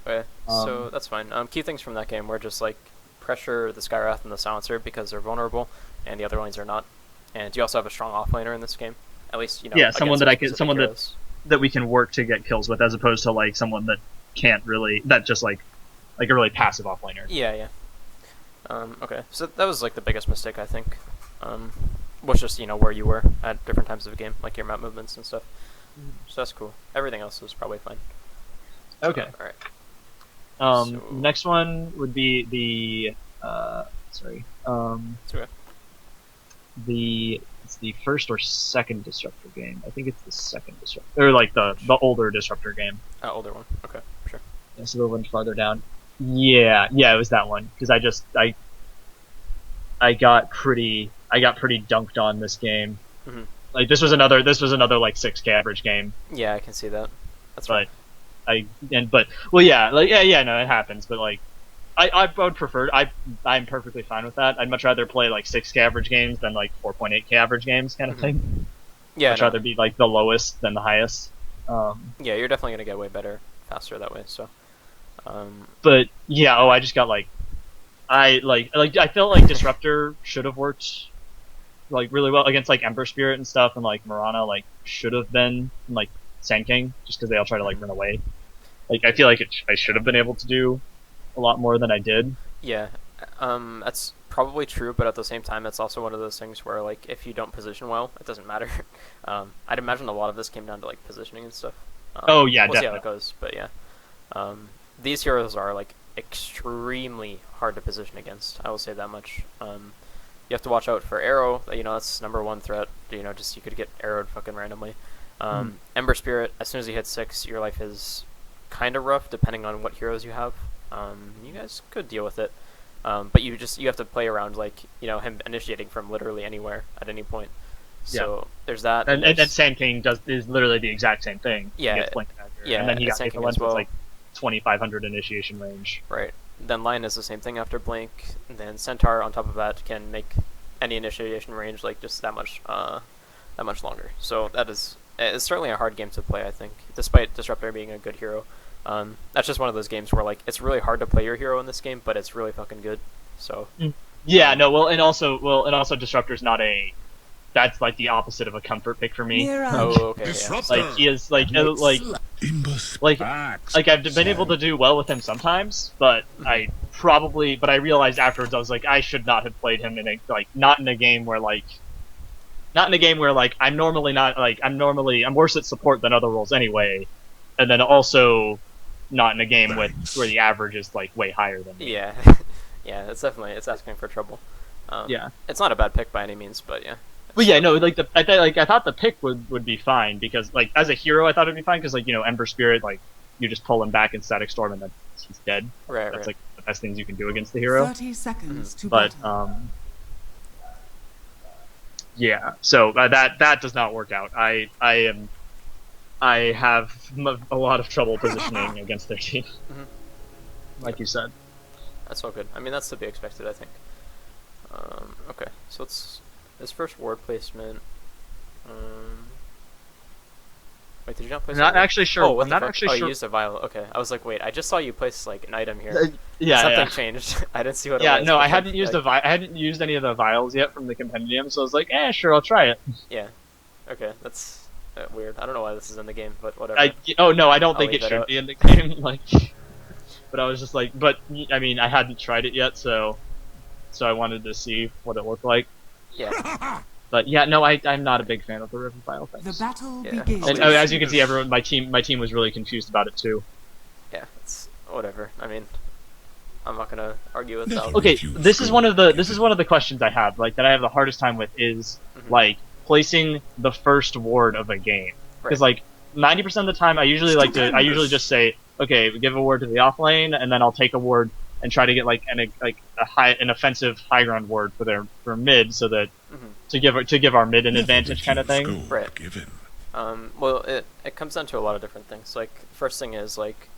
Okay. So that's fine. Key things from that game were just like pressure the Skywrath and the Silencer because they're vulnerable, and the other lanes are not. And you also have a strong offlaner in this game. At least Yeah, someone that we can work to get kills with, as opposed to like someone that can't really just like a really passive offlaner. Yeah. Okay. So that was like the biggest mistake I think. Was just where you were at different times of the game, like your map movements and stuff. So that's cool. Everything else was probably fine. Okay. All right. So, next one would be the It's okay. It's the first or second Disruptor game. I think it's the second Disruptor, or like the older Disruptor game. Older one. Okay, sure. Yeah, so the one farther down. Yeah, it was that one because I got pretty dunked on this game. Mm-hmm. Like this was another like 6K average game. Yeah, I can see that. That's right. No, it happens, but like I would prefer I'm perfectly fine with that. I'd much rather play like 6K average games than like 4.8K average games kind of thing. Yeah, I'd rather be like the lowest than the highest. Yeah, you're definitely gonna get way better faster that way. So. But yeah, I just got like I felt like Disruptor should have worked like really well against like Ember Spirit and stuff, and like Mirana like should have been like Sand King just because they all try to like run away. Like I feel like I should have been able to do a lot more than I did. Yeah, that's probably true, but at the same time, it's also one of those things where like if you don't position well, it doesn't matter. I'd imagine a lot of this came down to like positioning and stuff. Oh yeah, we'll definitely. see how it goes, but yeah, these heroes are like extremely hard to position against. I will say that much. You have to watch out for arrow. That's #1 threat. Just you could get arrowed fucking randomly. Ember Spirit. As soon as you hit 6, your life is kind of rough depending on what heroes you have. You guys could deal with it, but you have to play around like him initiating from literally anywhere at any point. So there's that, and then Sand King is literally the exact same thing. Yeah, he gets Blink Dagger, yeah, and then he got Sand King Lens as well. with like 2,500 initiation range. Right. Then Lion is the same thing after Blink. And then Centaur on top of that can make any initiation range like just that much longer. So it's certainly a hard game to play, I think, despite Disruptor being a good hero. That's just one of those games where like it's really hard to play your hero in this game, but it's really fucking good. So yeah, no, and also Disruptor's not a. That's like the opposite of a comfort pick for me. Oh, okay. Yeah. Like he is like I've been able to do well with him sometimes, but I realized afterwards I was like I should not have played him not in a game where I'm worse at support than other roles anyway, and then also not in a game where the average is like way higher than me. Yeah, yeah, it's asking for trouble. Yeah, it's not a bad pick by any means, but yeah. But yeah, no, like I thought the pick would be fine because like as a hero I thought it'd be fine because like Ember Spirit like you just pull him back in Static Storm and then he's dead. Right. That's like the best things you can do against the hero. 30 seconds to But yeah, so that does not work out. I have a lot of trouble positioning against their team, like you said. That's all good. I mean, that's to be expected, I think. Okay, so this first ward placement. Wait, did you not place? I'm not actually sure. Oh, I'm not actually sure. You used a vial. Okay, I was like, wait, I just saw you place like an item here. Yeah, something changed. I didn't see what. Yeah, it was. no, I hadn't used I hadn't used any of the vials yet from the compendium, so I was like, sure, I'll try it. Yeah. Okay, that's weird. I don't know why this is in the game, but whatever. I don't think it should be in the game. Like, but I was just like, I mean, I hadn't tried it yet, so I wanted to see what it looked like. Yeah. But yeah, no, I'm not a big fan of the river vial things. The battle begins. And as you can see, my team was really confused about it too. Yeah, it's whatever. I mean, I'm not gonna argue with that. Okay, this is one of the questions I have, like that I have the hardest time with is like placing the first ward of a game because like 90% of the time I usually just say okay, we give a ward to the off lane and then I'll take a ward and try to get like an offensive high ground ward for mid so that to give our mid an advantage kind of thing. Right. Well, it comes down to a lot of different things. Like first thing is like,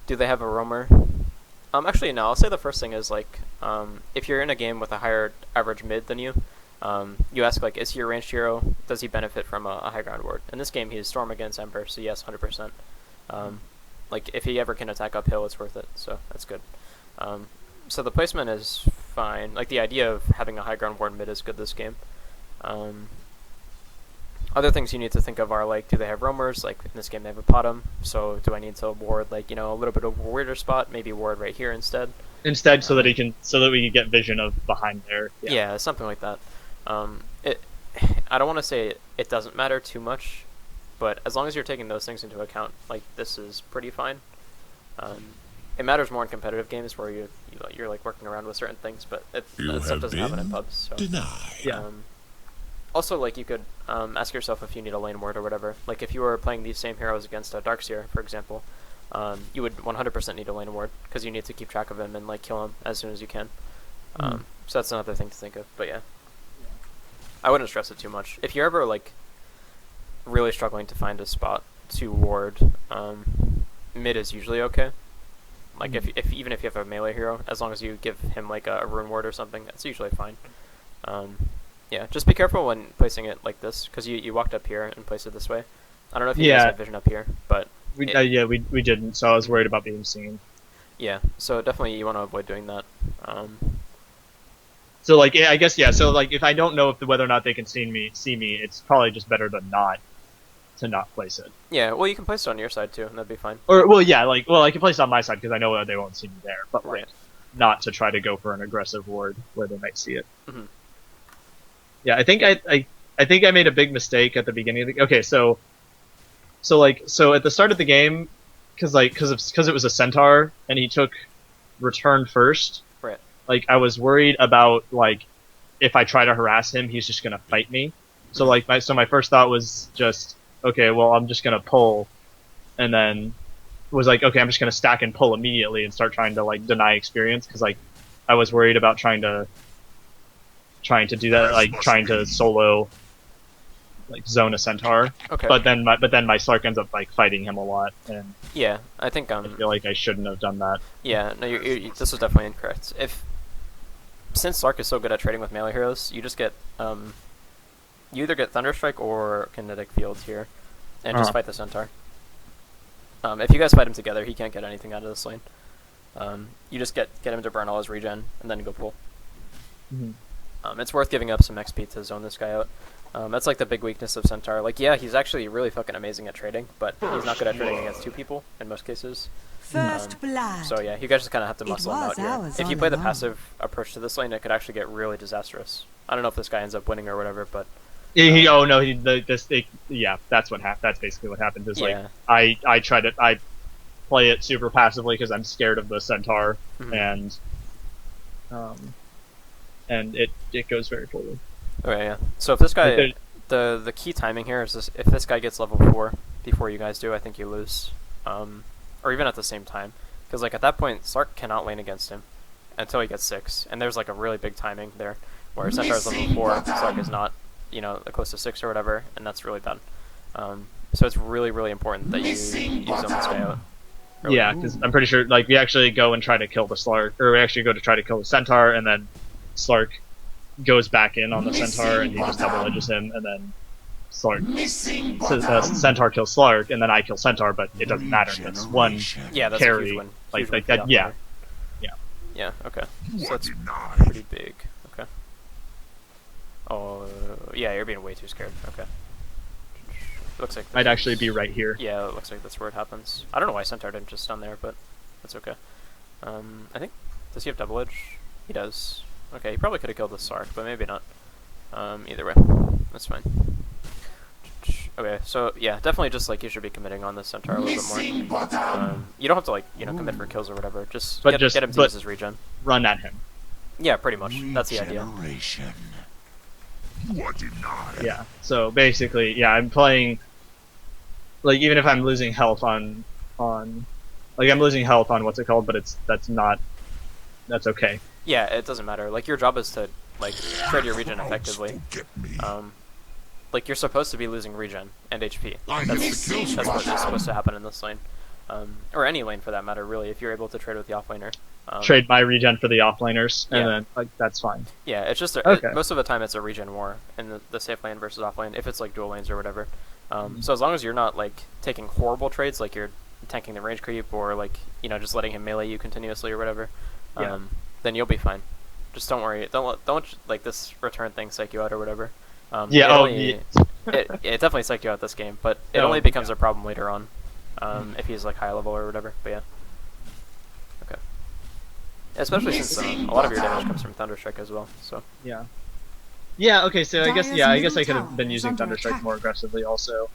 do they have a roamer? Actually, no. I'll say the first thing is like, if you're in a game with a higher average mid than you, you ask like, is he a ranged hero? Does he benefit from a high ground ward? In this game, he's Storm against Ember, so yes, 100%. Like if he ever can attack uphill, it's worth it. So that's good. So the placement is fine. Like the idea of having a high ground ward mid is good this game. Other things you need to think of are like, do they have roamers? Like in this game they have a bottom, so do I need to ward like, you know, a little bit of a weirder spot, maybe ward right here instead? So that we can get vision of behind there. Yeah, something like that. I don't want to say it doesn't matter too much, but as long as you're taking those things into account, like this is pretty fine. It matters more in competitive games where you're like working around with certain things, but that stuff doesn't happen in pubs. So. Denied. Yeah. Also, like, you could ask yourself if you need a lane ward or whatever. Like, if you were playing these same heroes against a Darkseer, for example, you would 100% need a lane ward, because you need to keep track of him and, like, kill him as soon as you can. So that's another thing to think of, but yeah. I wouldn't stress it too much. If you're ever, like, really struggling to find a spot to ward, mid is usually okay. Like, even if you have a melee hero, as long as you give him, like, a rune ward or something, that's usually fine. Yeah, just be careful when placing it like this, because you walked up here and placed it this way. I don't know if you guys have vision up here, but... We didn't, so I was worried about being seen. Yeah, so definitely you want to avoid doing that. So, like, yeah, I guess, yeah, so, like, if I don't know whether or not they can see me, it's probably just better to not place it. Yeah, well, you can place it on your side, too, and that'd be fine. Or, well, yeah, like, I can place it on my side, because I know they won't see me there, but, like, not to try to go for an aggressive ward where they might see it. Mm-hmm. Yeah, I think I made a big mistake at the beginning of the... Okay, so at the start of the game, because it was a centaur, and he took return first, right. Like, I was worried about, like, if I try to harass him, he's just gonna fight me. So, like, my first thought was just, okay, well, I'm just gonna pull, and then was like, okay, I'm just gonna stack and pull immediately and start trying to, like, deny experience, because, like, I was worried about trying to do that, like, trying to solo, like, zone a centaur. Okay. But then my Slark ends up, like, fighting him a lot, and yeah, I think I feel like I shouldn't have done that. Yeah, no, this is definitely incorrect. Since Slark is so good at trading with melee heroes, you just get you either get Thunderstrike or Kinetic Field here, and just fight the centaur. If you guys fight him together, he can't get anything out of this lane. You just get him to burn all his regen, and then go pull. It's worth giving up some XP to zone this guy out. That's like the big weakness of Centaur. Like, yeah, he's actually really fucking amazing at trading, but he's not good at trading against two people in most cases. First blood. So yeah, you guys just kind of have to muscle him out here. ours If you all play the along. passive approach to this lane, it could actually get really disastrous. I don't know if this guy ends up winning or whatever, but Yeah, that's what happened. That's basically what happened. Is yeah. like I play it super passively because I'm scared of the centaur, and it goes very poorly. Okay, yeah. So if this guy, Like the key timing here is this: if this guy gets level 4 before you guys do, I think you lose, or even at the same time, because like at that point, Slark cannot lane against him until he gets 6, and there's like a really big timing there where Centaur is level 4, Slark is not, you know, close to 6 or whatever, and that's really bad. So it's really, really important that you zone this guy out. Really. Yeah, because I'm pretty sure like we actually go and try to kill the Slark, or we actually go to try to kill the centaur, and then Slark goes back in on the centaur and he just double edges him, and then centaur kills Slark, and then I kill centaur, but it doesn't matter. That's one Yeah, that's carry, a huge win. like Huge win for that. the Yeah, opponent. Yeah. Okay. So that's Denied. pretty big. Okay. Oh, yeah, you're being way too scared. Okay. Looks like I'd actually be right here. Yeah, it looks like that's where it happens. I don't know why Centaur didn't just stun there, but that's okay. I think, does he have double edge? He does. Okay, he probably could have killed the Sark, but maybe not. Either way, that's fine. Okay, so yeah, definitely just like you should be committing on the Centaur a little bit more. You don't have to like, you know, commit for kills or whatever. Just get him to use his regen. Run at him. Yeah, pretty much. That's the idea. Regeneration. What denied? Yeah. So basically, yeah, I'm playing. Like even if I'm losing health on, like I'm losing health on what's it called, but that's okay. Yeah, it doesn't matter. Like your job is to like trade your regen effectively. Get me. Like you're supposed to be losing regen and HP. I hit the kill That's what spot. is supposed to happen in this lane, or any lane for that matter. Really, if you're able to trade with the offlaner. Trade my regen for the offlaners, and Yeah. then like that's fine. Yeah, it's just Okay. most of the time it's a regen war in the safe lane versus off lane if it's like dual lanes or whatever. So as long as you're not like taking horrible trades, like you're tanking the range creep or like just letting him melee you continuously or whatever, Yeah. then you'll be fine. Just don't worry. Don't like this return thing psych you out or whatever. Yeah. It Oh. only- it definitely psyched you out this game, but it Oh, only becomes yeah. a problem later on, if he's like high level or whatever. But yeah. Okay. Especially since a lot of your damage comes from Thunderstrike as well. So. Yeah. Yeah. Okay. So I guess Dire's I middle could tower have been is using under Thunderstrike attack. more aggressively also.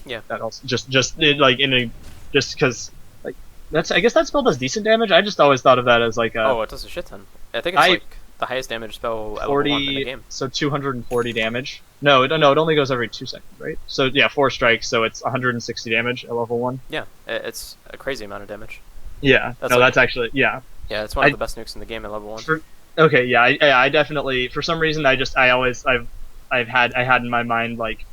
Yeah. That also just like in a just because like that's I guess that spell does decent damage. I just always thought of that as like a Oh, it does a shit ton. I think it's like the highest damage spell level 1 in the 40, game. so 240 damage. No, it only goes every 2 seconds, right? So yeah, 4 strikes, so it's 160 damage at level 1. Yeah, it's a crazy amount of damage. Yeah, That's no, like- that's actually yeah. Yeah, it's one of the best nukes in the game at level 1. Okay, yeah, I definitely for some reason I've had in my mind like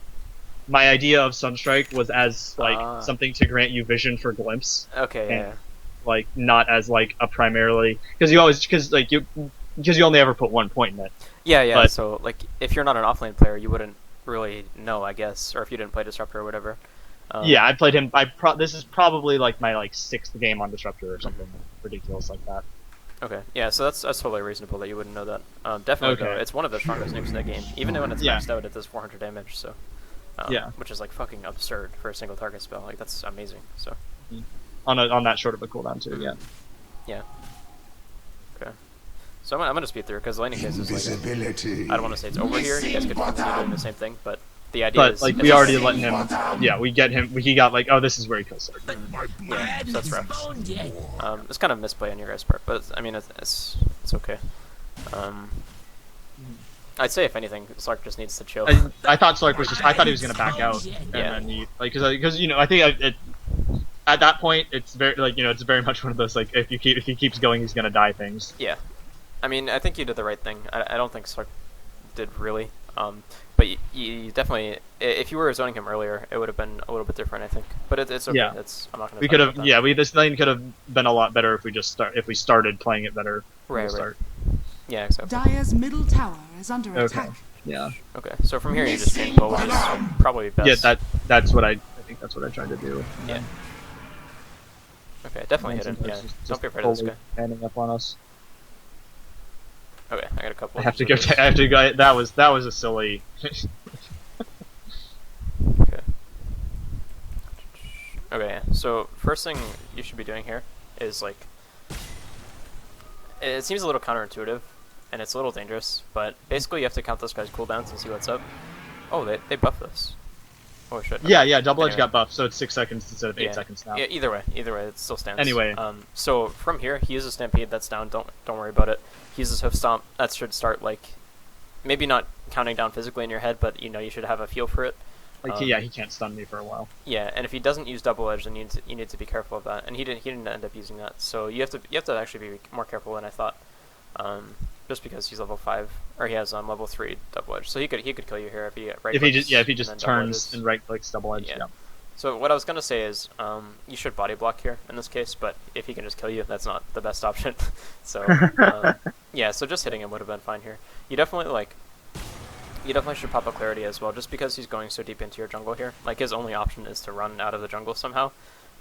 my idea of Sunstrike was as like something to grant you vision for glimpse, Okay, yeah. and, like not as like a primarily because you only ever put 1 point in it. Yeah, but- so like if you're not an offlane player, you wouldn't really know, I guess, or if you didn't play Disruptor or whatever. Yeah, I played him. This is probably like my 6th game on Disruptor or something ridiculous like that. Okay, yeah, so that's totally reasonable that you wouldn't know that. Definitely, though, Okay. it's one of the strongest nukes in the game. Even when it's Yeah. maxed out, it does 400 damage, so... Yeah. Which is, like, fucking absurd for a single target spell. Like, that's amazing, so... On that short of a cooldown too. Yeah. Yeah. Okay. So I'm gonna speed through, because laning case is, like... Invisibility. I don't want to say it's over here, you guys could continue doing the same thing, but the idea But is... like it's we just- already let him. Yeah, we get him. He got like, oh, this is where he kills Sark. Yeah, so that's rough. It's kind of misplay on your guys' part, but I mean, it's okay. I'd say if anything, Slark just needs to chill. I thought Sark was just. I thought he was gonna back out, and Yeah. then he like because I think at that point it's very like it's very much one of those like if he keeps going he's gonna die things. Yeah, I mean, I think you did the right thing. I don't think Slark did really, but you definitely, if you were zoning him earlier, it would have been a little bit different, I think. But it's okay. Yeah. I'm not gonna. We talk could about have that. this lane could have been a lot better if we started playing it better. from the Right. start. Yeah, exactly. Dire's middle tower is under Okay. attack. Yeah. Okay, so from here you just change bow, which is probably best. Yeah. That's what I think that's what I tried to do. Yeah. Okay, definitely hit him. Yeah, don't be afraid of this guy. Standing up on us. Okay, I got a couple. I have to go. I have to go. That was a silly. Okay. Okay, yeah. So first thing you should be doing here is like, it seems a little counterintuitive, and it's a little dangerous, but basically you have to count this guy's cooldowns and see what's up. Oh, they buffed this. Oh shit. Okay. Yeah, Double Edge Anyway. got buffed, so it's 6 seconds instead of 8 Yeah. seconds now. Yeah, either way, it still stands. Anyway. So from here, he uses Stampede, that's down, don't worry about it. He uses Hoof Stomp, that should start like, maybe not counting down physically in your head, but you should have a feel for it. Like he can't stun me for a while. Yeah, and if he doesn't use Double Edge, then you need to be careful of that. And he didn't end up using that, so you have to actually be more careful than I thought. Just because he's level 5, or he has level 3 Double Edge, so he could kill you here if he right If he clicks just and then double turns edges. and right clicks Double Edge. Yeah. Yeah. So what I was gonna say is, you should body block here in this case, but if he can just kill you, that's not the best option. So yeah, so just hitting him would have been fine here. You definitely should pop up Clarity as well, just because he's going so deep into your jungle here. Like his only option is to run out of the jungle somehow.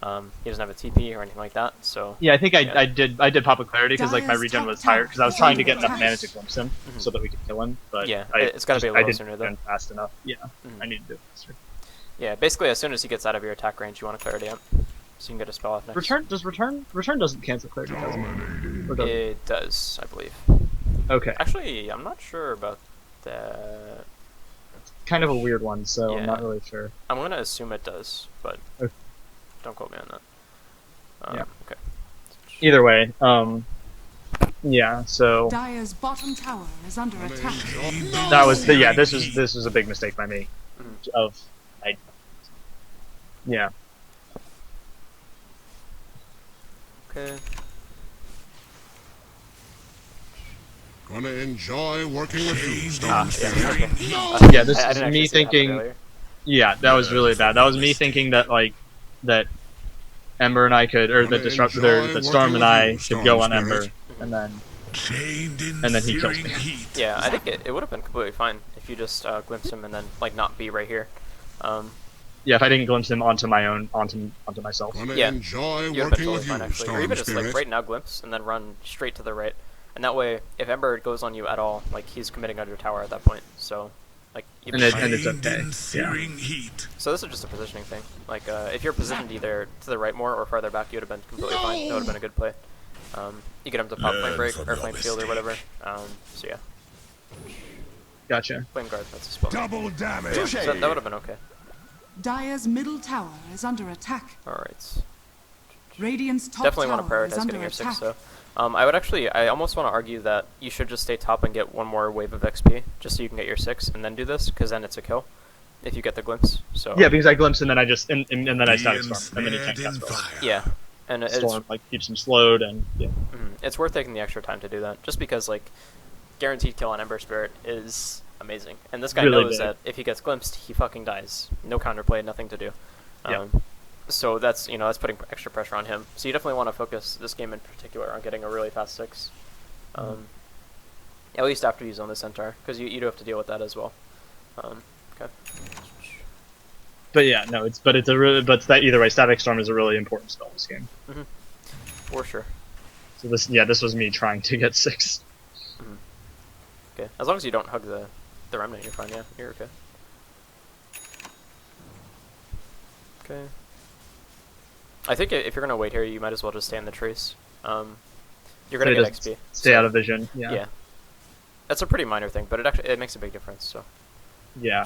He doesn't have a TP or anything like that. So Yeah, I think Yeah. I did pop a clarity because like my Dire's regen top was tower higher because I was is trying to under get enough attack. mana to glimpse him so that we could kill him. But Yeah, I it's gotta be a I little didn't sooner, do though. it fast enough. Yeah, Mhm. I need to do it faster. yeah, basically as soon as he gets out of your attack range, you want to Clarity up, so you can get a spell off next. Return doesn't cancel clarity, does it? Or does it? It does, I believe. Okay, Actually, I'm not sure about that. kind of a weird one, so I'm Yeah. not really sure. I'm gonna assume it does, but Okay. don't quote me on that. Yeah. Okay. Either way, yeah. So Dire's bottom tower is under attack. that was this was a big mistake by me. Yeah. Okay. Gonna enjoy working with you, Ah, Stone yeah, okay. Yeah, this I is didn't actually me see it happen thinking. earlier. Yeah, that was really bad. That was me thinking that like that Ember and I could, or the Wanna disruptor, enjoy the working Storm with and I you, could go Storm on Ember, Spirit. and then Chained in and then he kills searing me. heat. Yeah, I think it would have been completely fine if you just glimpsed him and then like not be right here. Yeah, if I didn't glimpse him onto my own, onto myself. Wanna Yeah. enjoy You would have been working totally with fine you, actually. Or Storm even just like Spirit. right now glimpse and then run straight to the right. And that way, if Ember goes on you at all, like he's committing under tower at that point. So, like, you'd And be it- fine. and it's Chained okay, in yeah. searing heat. So this is just a positioning thing. Like, if you're positioned either to the right more or farther back, you would have been completely fine. That would have been a good play. You get him to pop flame Learn break from or your flame shield or mistake. whatever. So yeah, Gotcha. flame guard. That's a spell. Double damage. Yeah, so that would have been okay. Dire's middle tower is under attack. All right. Radiant's top Definitely want to tower is prioritize under getting your attack. 6 though. I almost want to argue that you should just stay top and get one more wave of XP, just so you can get your 6 and then do this, because then it's a kill, if you get the glimpse. So Yeah, because I glimpse and then I just and then I Be static storm, and then he can't ensnared in cast spells. fire. yeah, and it's Storm like keeps him slowed, and yeah. it's worth taking the extra time to do that, just because like guaranteed kill on Ember Spirit is amazing, and this guy Really knows big. that if he gets glimpsed, he fucking dies. No counterplay, nothing to do. Yeah. So that's that's putting extra pressure on him. So you definitely want to focus this game in particular on getting a really fast 6. At least after you zone the centaur, because you do have to deal with that as well. Okay. But yeah, no, it's that either way, static storm is a really important spell in this game. For sure. So this was me trying to get 6. Okay. As long as you don't hug the remnant, you're fine. Yeah, you're okay. Okay. I think if you're gonna wait here, you might as well just stay in the trees. You're gonna get XP. Stay out of vision. Yeah. Yeah. That's a pretty minor thing, but it makes a big difference. So. Yeah.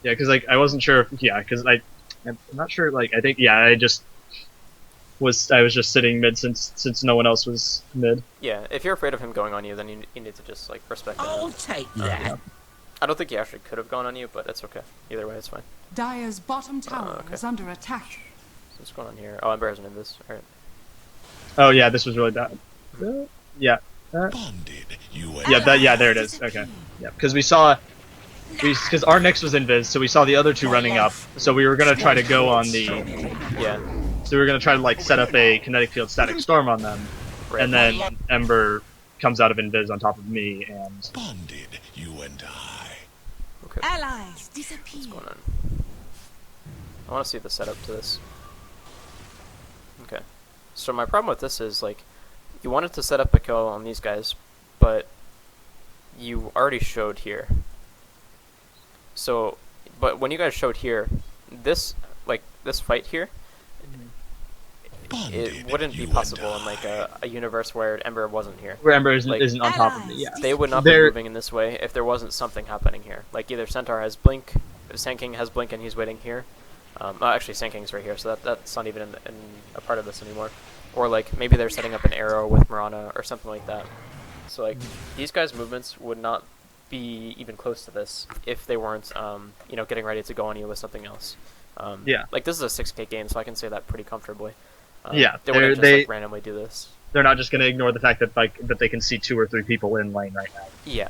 Yeah, because like I wasn't sure. Because I'm not sure. Like I think I was just sitting mid since no one else was mid. Yeah, if you're afraid of him going on you, then you need to just like respect him. I'll take that. I don't think he actually could have gone on you, but it's okay. Either way, it's fine. Dire's bottom tower okay. is under attack. So what's going on here? Oh, Ember hasn't in this. All right. Oh yeah, this was really bad. Yeah. Bonded, you and Yeah, there it is. Okay. Yeah, because because our Nyx was invis, so we saw the other two running up. So we were gonna try to go on the. Yeah. So we were gonna try to like set up a kinetic field static storm on them, Right. and then Ember comes out of invis on top of me, and bonded, you and I. Okay. Allies disappear. What's going on? I want to see the setup to this. Okay. So my problem with this is like, you wanted to set up a kill on these guys, but you already showed here. So, but when you guys showed here, this fight here, it wouldn't be possible in like a universe where Ember wasn't here. where Ember Like- isn't on top of me. Yeah. They would not be They're- moving in this way if there wasn't something happening here. Like either Centaur has Blink, Sand King has Blink and he's waiting here. Actually, Sand King's right here, so that's not even in a part of this anymore. Or like maybe they're setting up an arrow with Mirana or something like that. So like these guys' movements would not be even close to this if they weren't getting ready to go on you with something else. Yeah. Like this is a 6K game, so I can say that pretty comfortably. Yeah, They wouldn't just they- like randomly do this. They're not just gonna ignore the fact that they can see 2 or 3 people in lane right now. Yeah,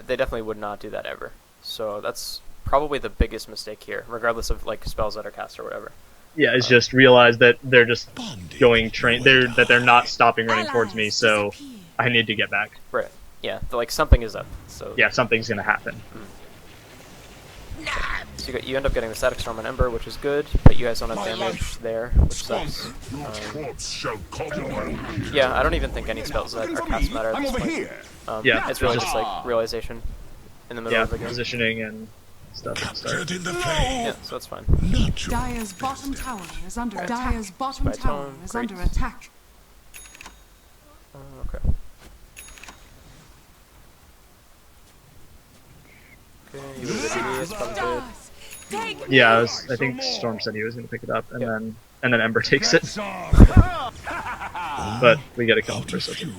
they definitely would not do that ever. So that's probably the biggest mistake here, regardless of like spells that are cast or whatever. Yeah, it's just realize that they're just Bonded, going train. you and They're I. not stopping running towards me, Allies so disappear. I need to get back. Right. Yeah. Like something is up. So Yeah, something's gonna happen. So you end up getting the static storm on Ember, which is good, but you guys don't have damage there, which sucks. Yeah, I don't even think any spells that are cast matter at this point. Yeah, It's really just- just like realization in the middle Yeah, of the game. positioning and stuff. And stuff. Captured in the flame. Yeah, so that's fine. Natural. Dire's bottom tower is under attack. Dire's bottom By tower tone, is great. under attack. Okay. Okay, you have the DD, it's probably good. Yeah, I think Storm said he was gonna pick it up, and Yeah. then Ember takes it, but we get a kill for something.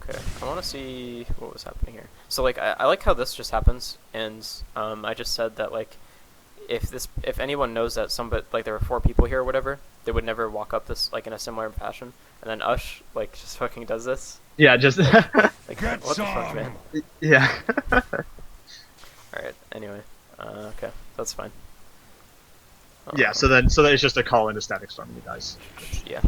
Okay, I want to see what was happening here. So like, I like how this just happens, and I just said that like, if anyone knows that like there were 4 people here or whatever, they would never walk up this like in a similar fashion. And then Ush like just fucking does this. Yeah, just Like what the fuck, man? yeah. All right. Anyway, okay, that's fine. Yeah, so then it's just a call into Static Storm and he dies. Yeah.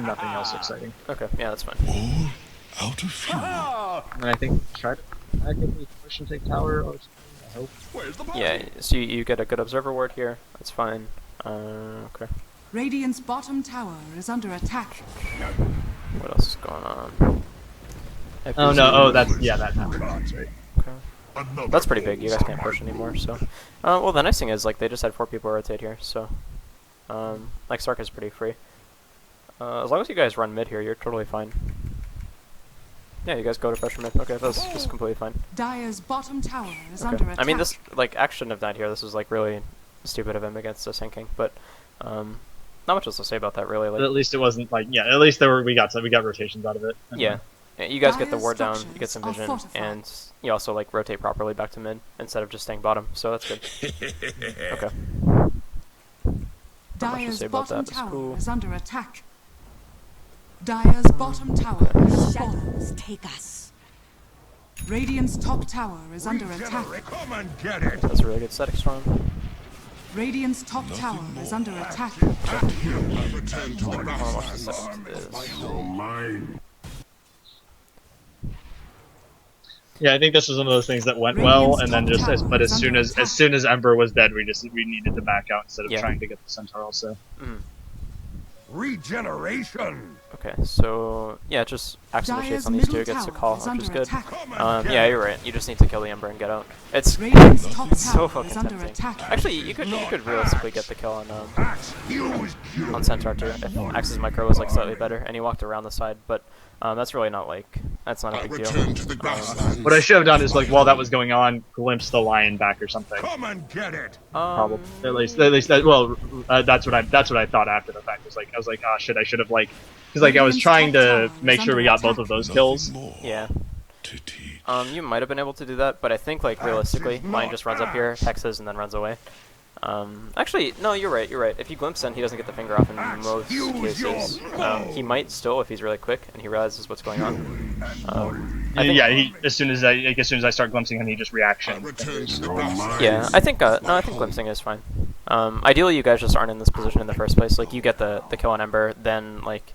Nothing else exciting. Okay, yeah, that's fine. All out of fuel. And I think we push and take tower or something, I hope. Where's the body? Yeah, so you get a good observer ward here. That's fine. Okay. Radiant's bottom tower is under attack. What else is going on? Oh no, oh that's, yeah, that happened. That's right. Okay. Another That's pretty big. You guys can't push anymore, so. Well, the nice thing is, like, they just had 4 people rotate here, so. Like, Sark is pretty free. As long as you guys run mid here, you're totally fine. Yeah, you guys go to pressure mid. Okay, that's completely fine. Dire's bottom tower is Okay. under attack. I mean, this, like, Axe shouldn't have died here. This was, like, really stupid of him against the Sand King, but, not much else to say about that, really. But Like, at least it wasn't like, yeah, at least we got rotations out of it. yeah. You guys get the Dire's ward down, you get some structures are vision, fortified. and you also, like, rotate properly back to mid instead of just staying bottom, so that's good. Okay. Not much to Dire's say about bottom that. It's tower cool. is under attack. Dire's bottom tower has fallen. Shadows take us. Radiant's top tower is under attack. Come and get it. That's a really good Static Storm. Radiant's top tower is under attack. I return to the How much grasslands. the second is. Yeah, I think this was one of those things that went well, and then Radiant's just top but tower as is soon under as attack. soon as Ember was dead, we needed to back out instead of Yeah. trying to get the Centaur also. Regeneration. Okay, so yeah, just Axe initiates Dire's on these two, middle gets the tower call, is which under is good. attack. Yeah, you're right. You just need to kill the Ember and get out. It's Radiant's top so tower is fucking under tempting. attack. Actually, you could realistically get the kill on Centaur too if Axe's micro was like slightly better and he walked around the side, but that's really not that's not a I big deal. return to the grasslands. What I should have done is, like, while that was going on, glimpse the lion back or something. Come and get it. Probably, at least that's what I thought after the fact. I was like, oh shit, I should have, like, because like I was Radiant's trying top to tower make is sure we under got both attack. of those kills. Nothing more Yeah. to teach. You might have been able to do that, but I think like realistically, Lion just runs up here, hexes, and then runs away. Actually, no, you're right. If you glimpse in, he doesn't get the finger off in most cases. He might still if he's really quick and he realizes what's going on. I think, Yeah, as soon as I start glimpsing him, he just I reaction. return to the grasslands. yeah, I think glimpsing is fine. Ideally, you guys just aren't in this position in the first place. Like you get the kill on Ember, then like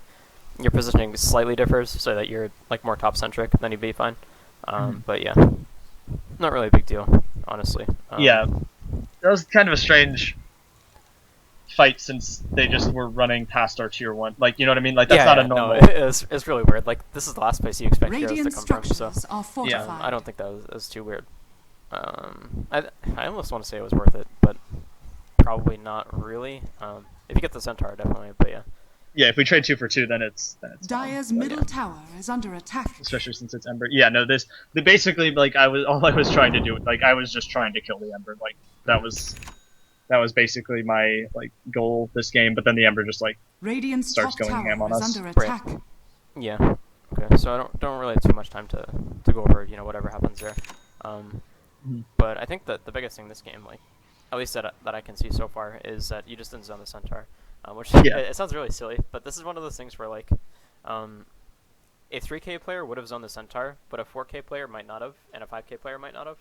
your positioning slightly differs so that you're like more top centric. Then you'd be fine. But yeah, not really a big deal, honestly. Yeah, that was kind of a strange fight since they just were running past our tier 1. Like, you know what I mean? Like, that's not a normal. No, it's really weird. Like, this is the last place you expect heroes Radiant to come from, so structures are fortified. I don't think that was too weird. I almost want to say it was worth it, but probably not really. If you get the Centaur, definitely, but yeah. Yeah, if we trade 2 for 2, then it's Dire's fine. But middle yeah. tower is under attack. Especially since it's Ember. Yeah, no, basically, like, all I was trying to do, like, I was just trying to kill the Ember. Like, that was basically my, like, goal this game, but then the Ember just, like, Radiant's Starts top going tower ham on is us. under Right. attack. Yeah. Okay. So I don't really have too much time to go over whatever happens there. But I think that the biggest thing this game, like, at least that I can see so far, is that you just didn't zone the Centaur. Which Yeah. it sounds really silly, but this is one of those things where like, a 3K player would have zoned the Centaur, but a 4K player might not have, and a 5K player might not have.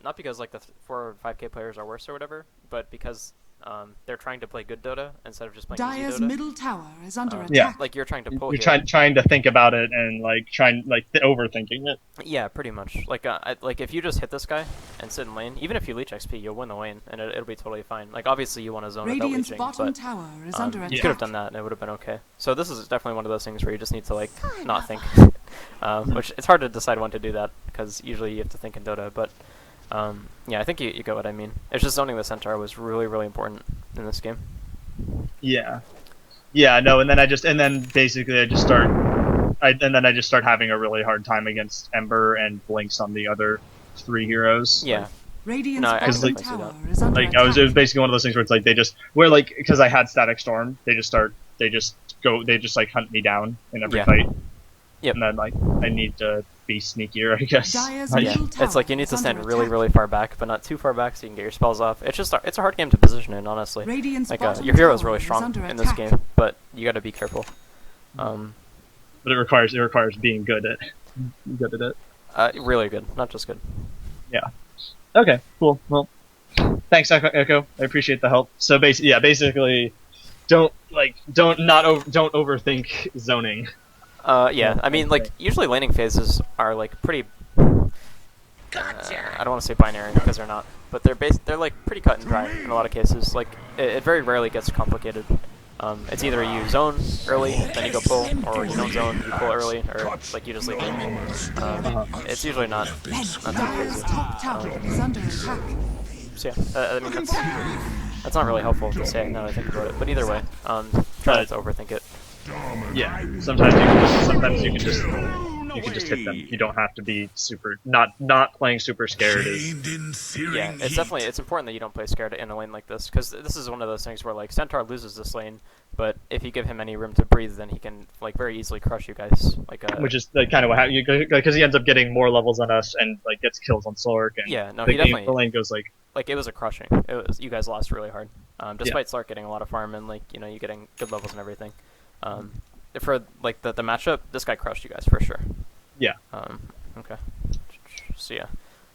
Not because like the 4 or 5K players are worse or whatever, but because they're trying to play good Dota instead of just playing easy Dire's Dota. middle tower is under attack. Yeah. Like you're trying to pull you're here. trying to think about it and, like, overthinking it. Yeah, pretty much. Like, like if you just hit this guy and sit in lane, even if you leech XP, you'll win the lane, and it'll be totally fine. Like, obviously you want to zone without Radiant's leeching, bottom but tower is under you attack. could have done that, and it would have been okay. So this is definitely one of those things where you just need to like not think. Which it's hard to decide when to do that because usually you have to think in Dota. But yeah, I think you get what I mean. It's just zoning the Centaur was really important in this game. Yeah. Yeah, no, and then basically I just start having a really hard time against Ember and Blinks on the other 3 heroes. Yeah. Radiant's No, I bottom can see tower that. is under Like, attack. it was basically one of those things where it's like because I had Static Storm, they just like hunt me down in every Yeah. fight. Yep. And then, like, I need to be sneakier, I guess. Dire's Like, Yeah, middle tower it's like you need is to stand under really, attack. really far back, but not too far back so you can get your spells off. It's a hard game to position in, honestly. Radiant's Like bottom your hero is tower really strong under in this attack. game, but you got to be careful. but it requires being good at it. Really good, not just good. Yeah. Okay, cool. Well, Thanks, Echo. I appreciate the help. So basically, don't overthink zoning. Yeah, I mean, like, usually laning phases are, like, pretty... I don't want to say binary, because they're not. But they're like, pretty cut and dry in a lot of cases. Like, it very rarely gets complicated. It's either you zone early, then you go pull, or you don't zone, you pull early, or, like, you just leave it. It's usually not too Dire's crazy. top tower is under attack. So, yeah, I mean, that's not really helpful to say now that I think about it. But either way, try not to overthink it. Yeah, sometimes you can just hit them. You don't have to be super not playing super scared. Yeah, it's important that you don't play scared in a lane like this, because this is one of those things where, like, Centaur loses this lane, but if you give him any room to breathe, then he can, like, very easily crush you guys. Like, which is kind of what happens, because he ends up getting more levels on us and like gets kills on Slark. And yeah, no, he definitely. The lane goes like it was a crushing. You guys lost really hard, despite Slark getting a lot of farm and, like, you getting good levels and everything. For like the matchup, this guy crushed you guys for sure. Yeah. Okay. So yeah.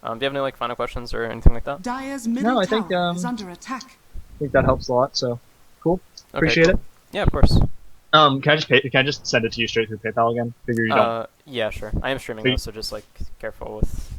Do you have any, like, final questions or anything like that? Dire's middle I think, tower is under attack. I think that helps a lot. So cool. Okay, Appreciate cool. it. Yeah, of course. Can I just send it to you straight through PayPal again? Figure you don't. Yeah, sure. I am streaming though, so just, like, careful with